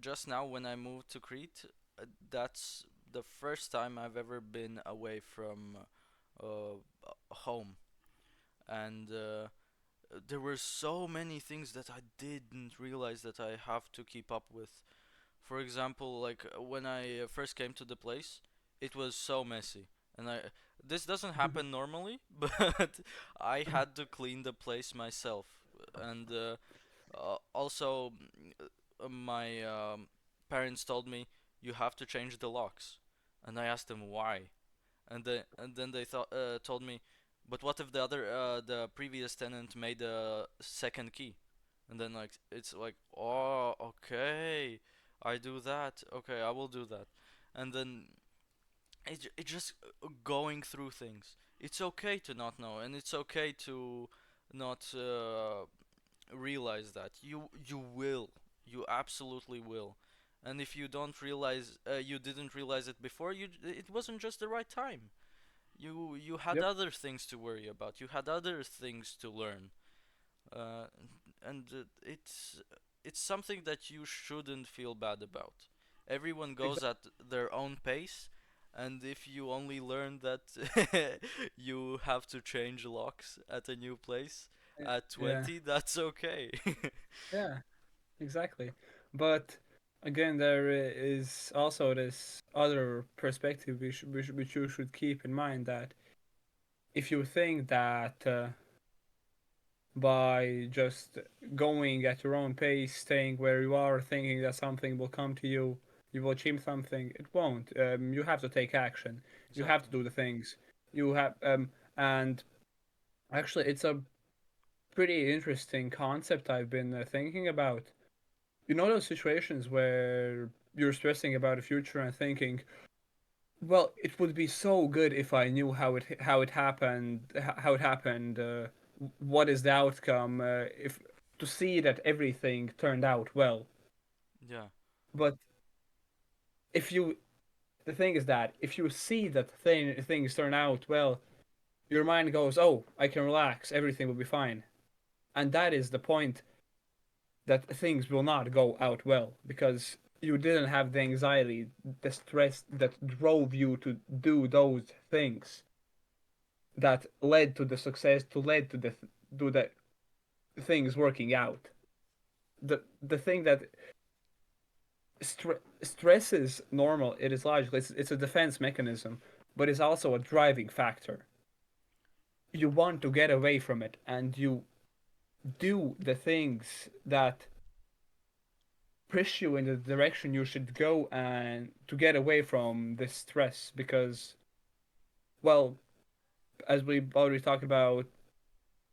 just now when I moved to Crete, that's the first time I've ever been away from uh, home, and there were so many things that I didn't realize that I have to keep up with. For example, like when I first came to the place, it was so messy, and I this doesn't happen normally, but I had to clean the place myself, and also my parents told me you have to change the locks, and I asked them why, and then they told me, but what if the previous tenant made a second key, and then like it's like oh okay, I do that, okay, I will do that, and then it just going through things. It's okay to not know, and it's okay to not realize that you absolutely will, and if you don't realize you didn't realize it before, it wasn't just the right time. You had yep, other things to worry about. You had other things to learn, uh, and it's something that you shouldn't feel bad about. Everyone goes exactly. at their own pace, and if you only learn that you have to change locks at a new place at Yeah, 20, that's okay. yeah, exactly. But again, there is also this other perspective which you should keep in mind, that if you think that by just going at your own pace, staying where you are, thinking that something will come to you, you will achieve something, it won't. You have to take action. You have to Exactly. do the things. You have and actually, it's a pretty interesting concept I've been thinking about. You know those situations where you're stressing about the future and thinking, well, it would be so good if I knew how it happened, how it happened. What is the outcome? If to see that everything turned out well. Yeah. But if you, the thing is that if you see that things turn out well, your mind goes, "Oh, I can relax. Everything will be fine." And that is the point, that things will not go out well because you didn't have the anxiety, the stress that drove you to do those things that led to the success, to led to the things working out. The thing that stress is normal, it is logical, it's a defense mechanism, but it's also a driving factor. You want to get away from it, and you do the things that push you in the direction you should go and to get away from this stress, because, well, as we already talked about,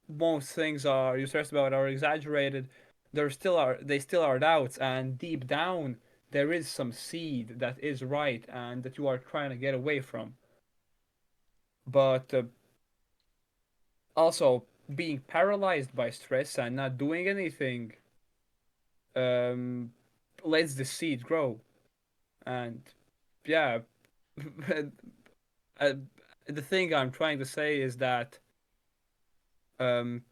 most things are you stressed about are exaggerated. They still are doubts, and deep down there is some seed that is right and that you are trying to get away from. But also, being paralyzed by stress and not doing anything um, lets the seed grow. And yeah, uh, the thing I'm trying to say is that um,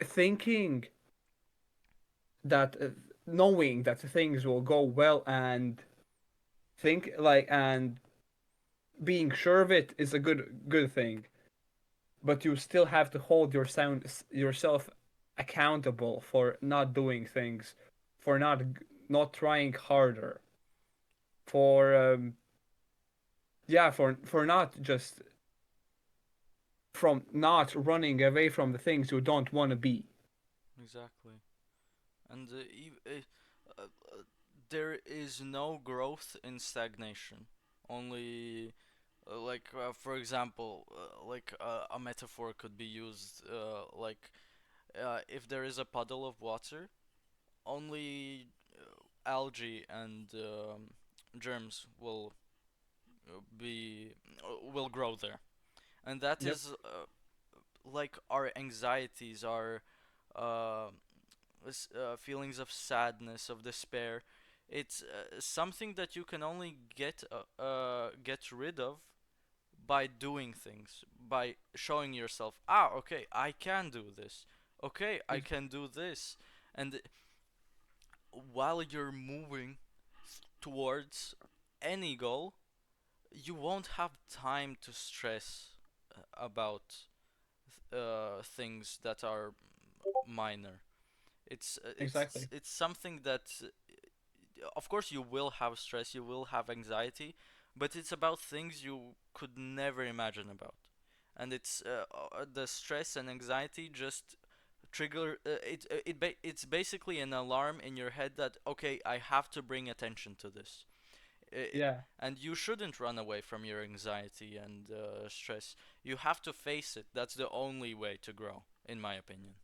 thinking that knowing that things will go well and think like and being sure of it is a good thing, but you still have to hold yourself accountable for not doing things, for not trying harder, for yeah, for not just from not running away from the things you don't want to be. Exactly. And there is no growth in stagnation. Only, for example, a metaphor could be used if there is a puddle of water, only algae and germs be will grow there, and that Yep, is like our anxieties, our uh, feelings of sadness, of despair. It's something that you can only get rid of by doing things, by showing yourself, okay, I can do this. Okay, I can do this. And while you're moving towards any goal, you won't have time to stress about things that are minor. exactly. It's something that, of course, you will have stress, you will have anxiety, but it's about things you could never imagine about, and the stress and anxiety just trigger it's basically an alarm in your head that, okay, I have to bring attention to this. I- Yeah, and you shouldn't run away from your anxiety and stress. You have to face it. That's the only way to grow, in my opinion.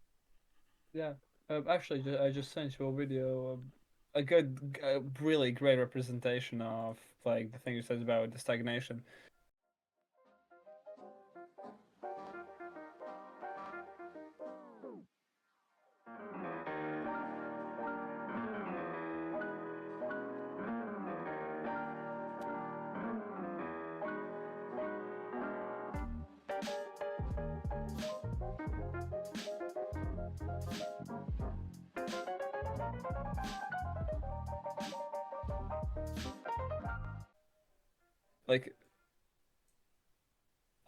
yeah. Actually, I just sent you a video, a good, really great representation of like the thing you said about the stagnation. Like,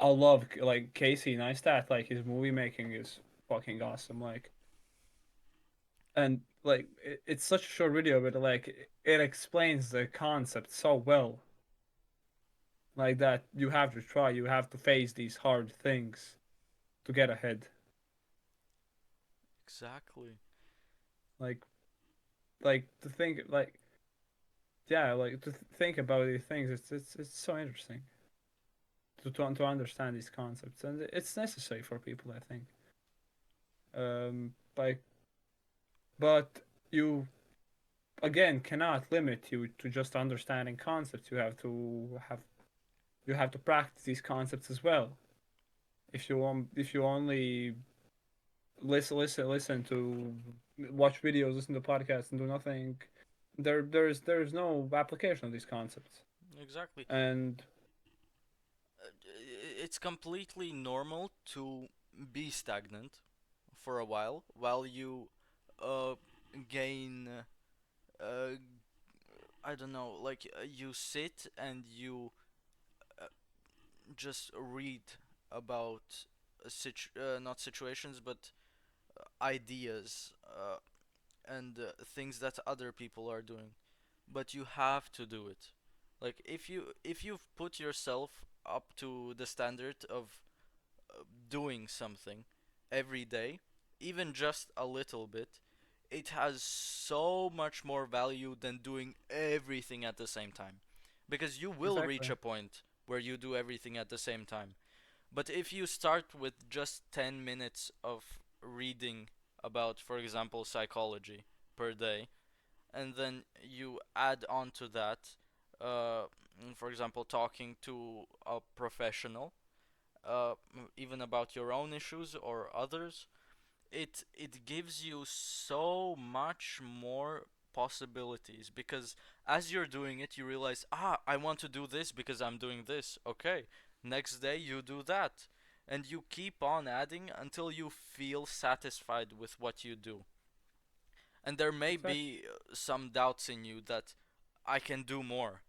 I love like Casey Neistat. Like his movie making is fucking awesome. Like, and like it's such a short video, but like it explains the concept so well. Like that, you have to try, you have to face these hard things to get ahead. Exactly. Like, to think, like, yeah, like to think about these things. It's so interesting to understand these concepts, and it's necessary for people, I think. Like, but you again cannot limit you to just understanding concepts. You have to practice these concepts as well. If you only listen to watch videos, listen to podcasts, and do nothing, there's no application of these concepts. Exactly. And It's completely normal to be stagnant for a while you uh gain uh I don't know, like you sit and you uh, just read about not situations but ideas and things that other people are doing, but you have to do it. Like if you've put yourself up to the standard of doing something every day, even just a little bit, it has so much more value than doing everything at the same time. Because you will reach exactly, a point where you do everything at the same time. But if you start with just 10 minutes of reading about, for example, psychology per day, and then you add on to that, uh, for example, talking to a professional, even about your own issues or others, it gives you so much more possibilities because as you're doing it you realize, I want to do this because I'm doing this. Okay, next day you do that, and you keep on adding until you feel satisfied with what you do. And there may exactly, be some doubts in you that I can do more.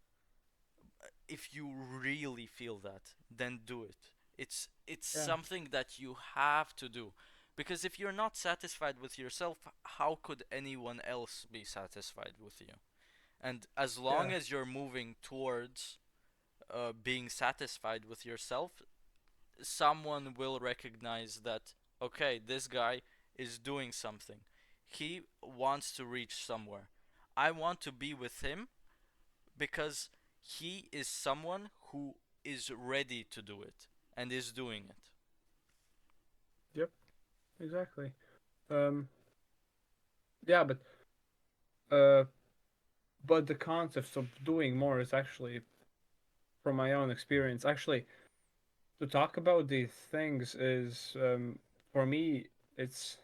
If you really feel that, then do it. It's yeah, something that you have to do. Because if you're not satisfied with yourself, how could anyone else be satisfied with you? And as long yeah, as you're moving towards being satisfied with yourself, someone will recognize that, okay, this guy is doing something. He wants to reach somewhere. I want to be with him because he is someone who is ready to do it and is doing it. yep, exactly. Um, yeah, uh, but the concept of doing more is actually, from my own experience, actually to talk about these things is for me it's,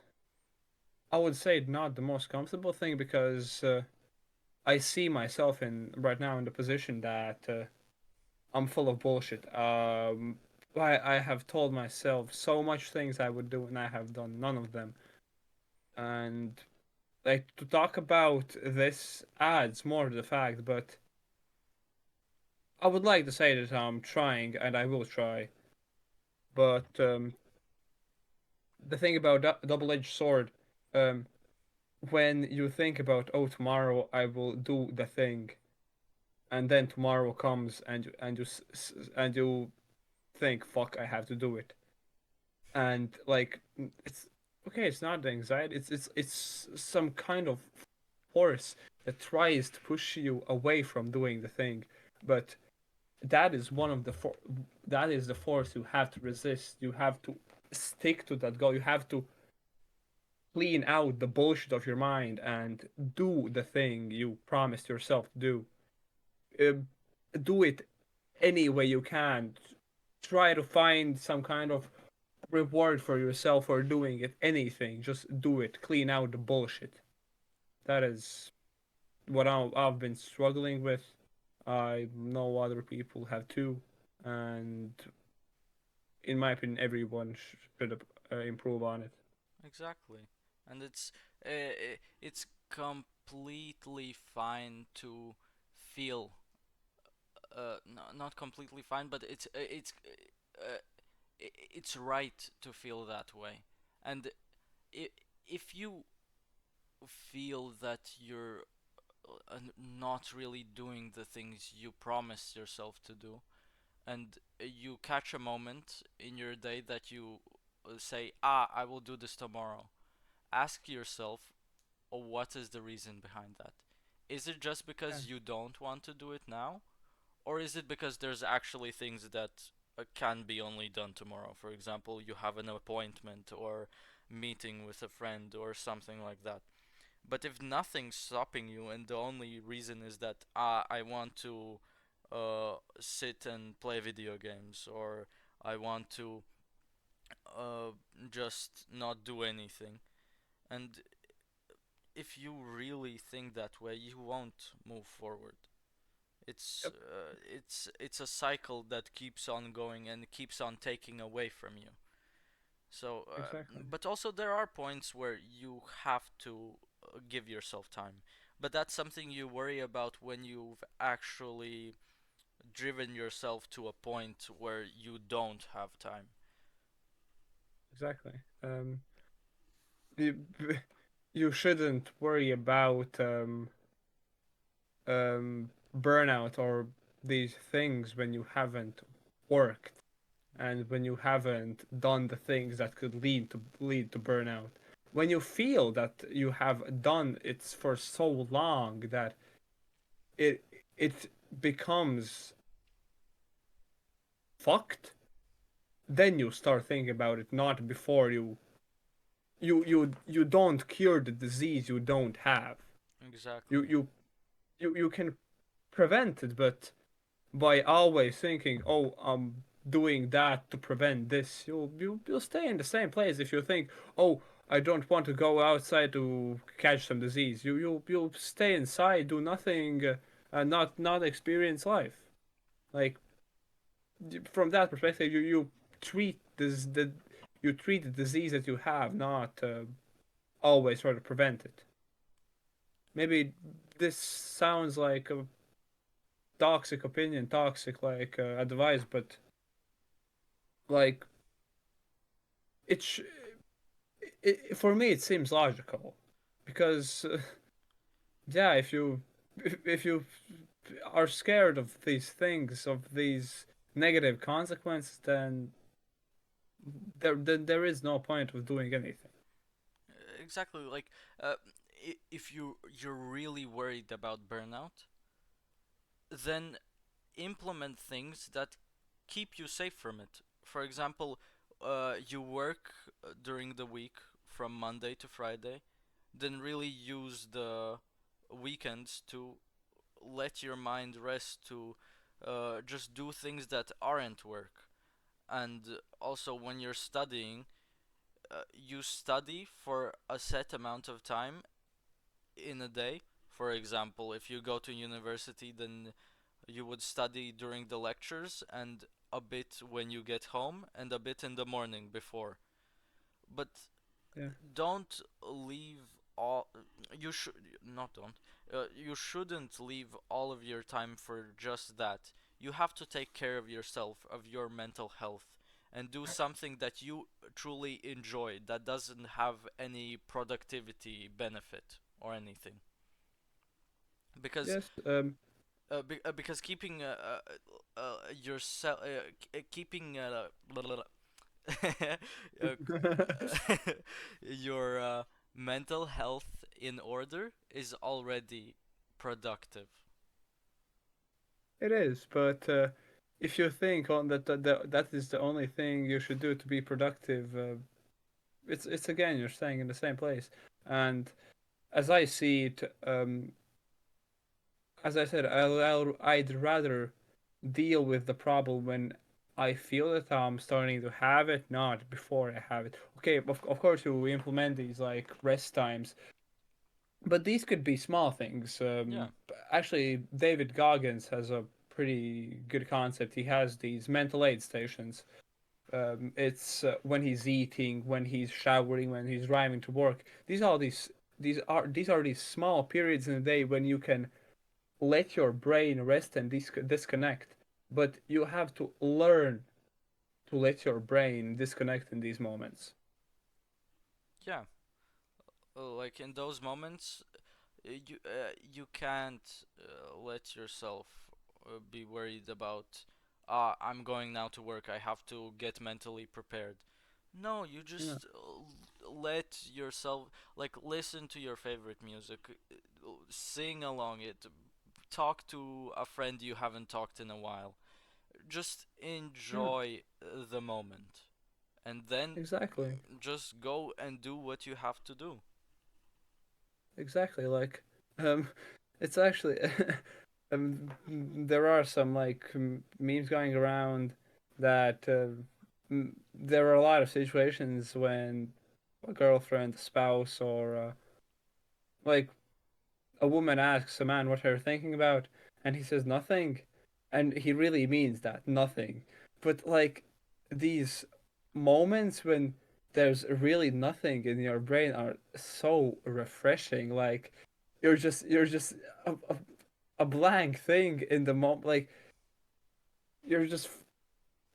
I would say, not the most comfortable thing because I see myself in right now in the position that I'm full of bullshit. I have told myself so much things I would do and I have done none of them. And like to talk about this adds more to the fact, but I would like to say that I'm trying and I will try. But the thing about double-edged sword, um, when you think about, oh, tomorrow I will do the thing, and then tomorrow comes and you think, fuck, I have to do it, and like it's okay, it's not the anxiety, it's some kind of force that tries to push you away from doing the thing, but that is one of the that is the force you have to resist. You have to stick to that goal. You have to clean out the bullshit of your mind and do the thing you promised yourself to do. Uh, do it any way you can. Try to find some kind of reward for yourself for doing it. Anything, just do it. Clean out the bullshit. That is what I've been struggling with. I know other people have too, and in my opinion, everyone should improve on it. Exactly. And it's completely fine to feel not completely fine, but uh, it's right to feel that way. And if you feel that you're not really doing the things you promised yourself to do, and you catch a moment in your day that you say, ah, I will do this tomorrow. Ask yourself, oh, what is the reason behind that? Is it just Yeah, because you don't want to do it now? Or is it because there's actually things that can be only done tomorrow? For example, you have an appointment or meeting with a friend or something like that. But if nothing's stopping you and the only reason is that I want to sit and play video games, or I want to uh, just not do anything, and if you really think that way, you won't move forward. It's yep, it's a cycle that keeps on going and keeps on taking away from you. So, exactly. but also there are points where you have to give yourself time. But that's something you worry about when you've actually driven yourself to a point where you don't have time. Exactly. You, you shouldn't worry about burnout or these things when you haven't worked and when you haven't done the things that could lead to burnout. When you feel that you have done it for so long that it it becomes fucked, then you start thinking about it, not before you don't cure the disease you don't have. You Exactly. you you can prevent it, but by always thinking, "Oh, I'm doing that to prevent this," you'll stay in the same place. If you think, "Oh, I don't want to go outside to catch some disease," you'll stay inside, do nothing, and not experience life. Like from that perspective, you treat this the you treat the disease that you have, not always try to prevent it. Maybe this sounds like a toxic opinion, toxic advice, but like it, sh- for me it seems logical because yeah, if you are scared of these things, of these negative consequences, then there is no point of doing anything. Exactly. Like, uh, if you're really worried about burnout, then implement things that keep you safe from it. For example, you work during the week from Monday to Friday, then really use the weekends to let your mind rest, to just do things that aren't work. And also, when you're studying, you study for a set amount of time in a day. For example, if you go to university, then you would study during the lectures and a bit when you get home and a bit in the morning before. But Yeah. don't leave all you should not don't you shouldn't leave all of your time for just that. You have to take care of yourself, of your mental health, and do something that you truly enjoy, that doesn't have any productivity benefit or anything, because Yes. because keeping yourself keeping uh, your mental health in order is already productive. It is, but if you think on that is the only thing you should do to be productive, it's again you're staying in the same place. And as I see it, as I said, I'd rather deal with the problem when I feel that I'm starting to have it, not before I have it. Okay, of course you implement these like rest times, but these could be small things. Yeah, Actually, David Goggins has a pretty good concept. He has these mental aid stations. It's when he's eating, when he's showering, when he's driving to work. These are these small periods in the day when you can let your brain rest and disconnect. But you have to learn to let your brain disconnect in these moments. yeah. like in those moments, you can't let yourself be worried about. I'm going now to work. I have to get mentally prepared. No, you Yeah, just let yourself like listen to your favorite music, sing along it, talk to a friend you haven't talked in a while. Just yeah, enjoy the moment, and then exactly, just go and do what you have to do. exactly. Like, um, it's actually, there are some like memes going around that there are a lot of situations when a girlfriend, a spouse, or like a woman asks a man what they're thinking about, and he says nothing, and he really means that nothing. But like these moments when there's really nothing in your brain are so refreshing. Like you're just a blank thing in the moment. Like you're just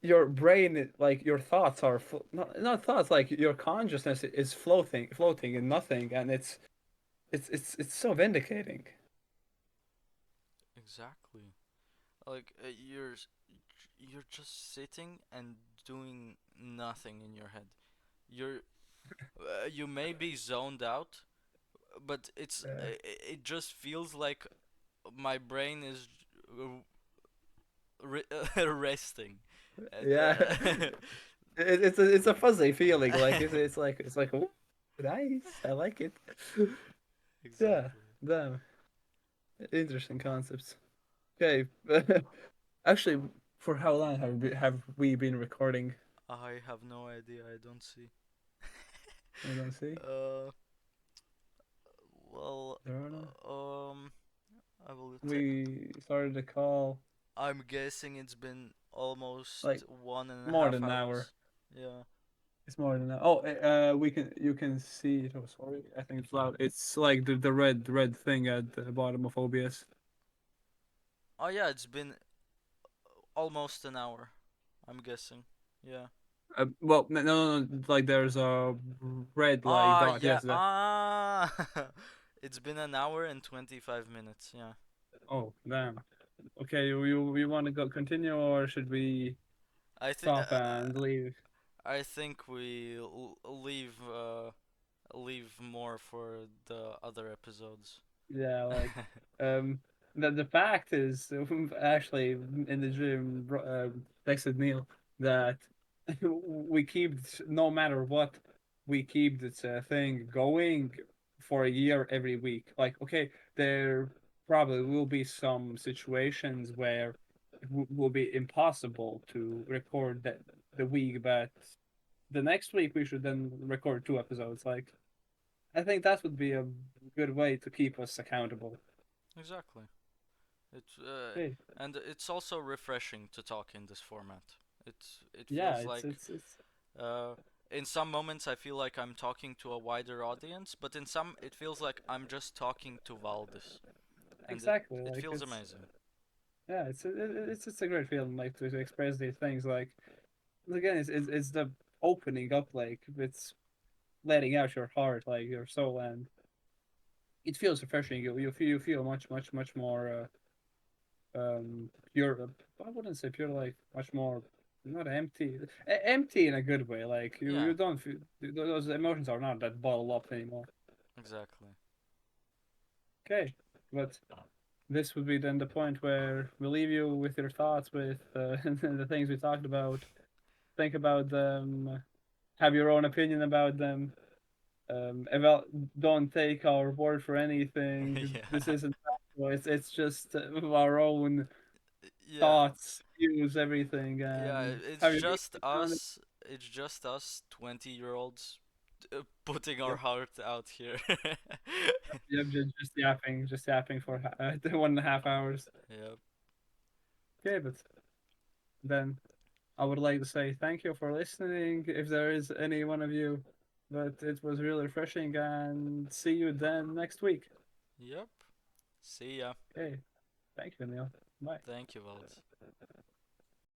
your brain, like your thoughts are not thoughts. Like your consciousness is floating in nothing, and it's so vindicating. Exactly. Like you're just sitting and doing nothing in your head. You may be zoned out, but it just feels like my brain is resting. And Yeah, it's a fuzzy feeling. Like it's like "Ooh, nice. I like it. Yeah, exactly. damn, interesting concepts. Okay, actually, for how long have we been recording? I have no idea. I don't see. I don't see. uh, well, I don't know. I will. We started the call I'm guessing it's been almost like one and a more half than an hour. hours. Yeah. It's more than that. Oh, you can see it. Oh, sorry. I think it's loud. It's like the red thing at the bottom of OBS. Oh yeah, it's been almost an hour. I'm guessing. Yeah. Well, no. Like there's a red like Ah, dot. yeah. Yes, that. Ah, it's been an hour and 25 minutes. Yeah. Oh, damn. Okay, you want to go continue or should we I think stop and leave? I think we leave more for the other episodes. Yeah, like um the fact is actually in the gym texted Neil that we keep no matter what we keep this thing going for a year every week. Like okay, there probably will be some situations where it will be impossible to record the week, but the next week we should then record 2 episodes. Like I think that would be a good way to keep us accountable. Exactly. It's Hey, and it's also refreshing to talk in this format. It yeah, feels it's like it's it's uh, in some moments I feel like I'm talking to a wider audience, but in some it feels like I'm just talking to Valdis, and exactly it like feels it's amazing. yeah, it's a great feeling like to express these things. Like again, it's the opening up, like it's letting out your heart, like your soul, and it feels refreshing. You feel much more pure. I wouldn't say pure, like much more not empty, empty in a good way. Like you Yeah, don't feel those emotions are not that bottled up anymore. exactly. Okay, but this would be then the point where we leave you with your thoughts with the things we talked about. Think about them, have your own opinion about them. About don't take our word for anything. This Yeah, isn't factual. It's just our own yeah, thoughts, views, everything, yeah. and It's have your just research on it. us. It's just us, 20-year-olds, putting our Yep, heart out here. yep, just yapping for 1.5 hours. Yep. Okay, but then I would like to say thank you for listening, if there is any one of you. But it was really refreshing, and see you then next week. Yep. See ya. Okay, thank you, Neil. Bye. Thank you, Valdis.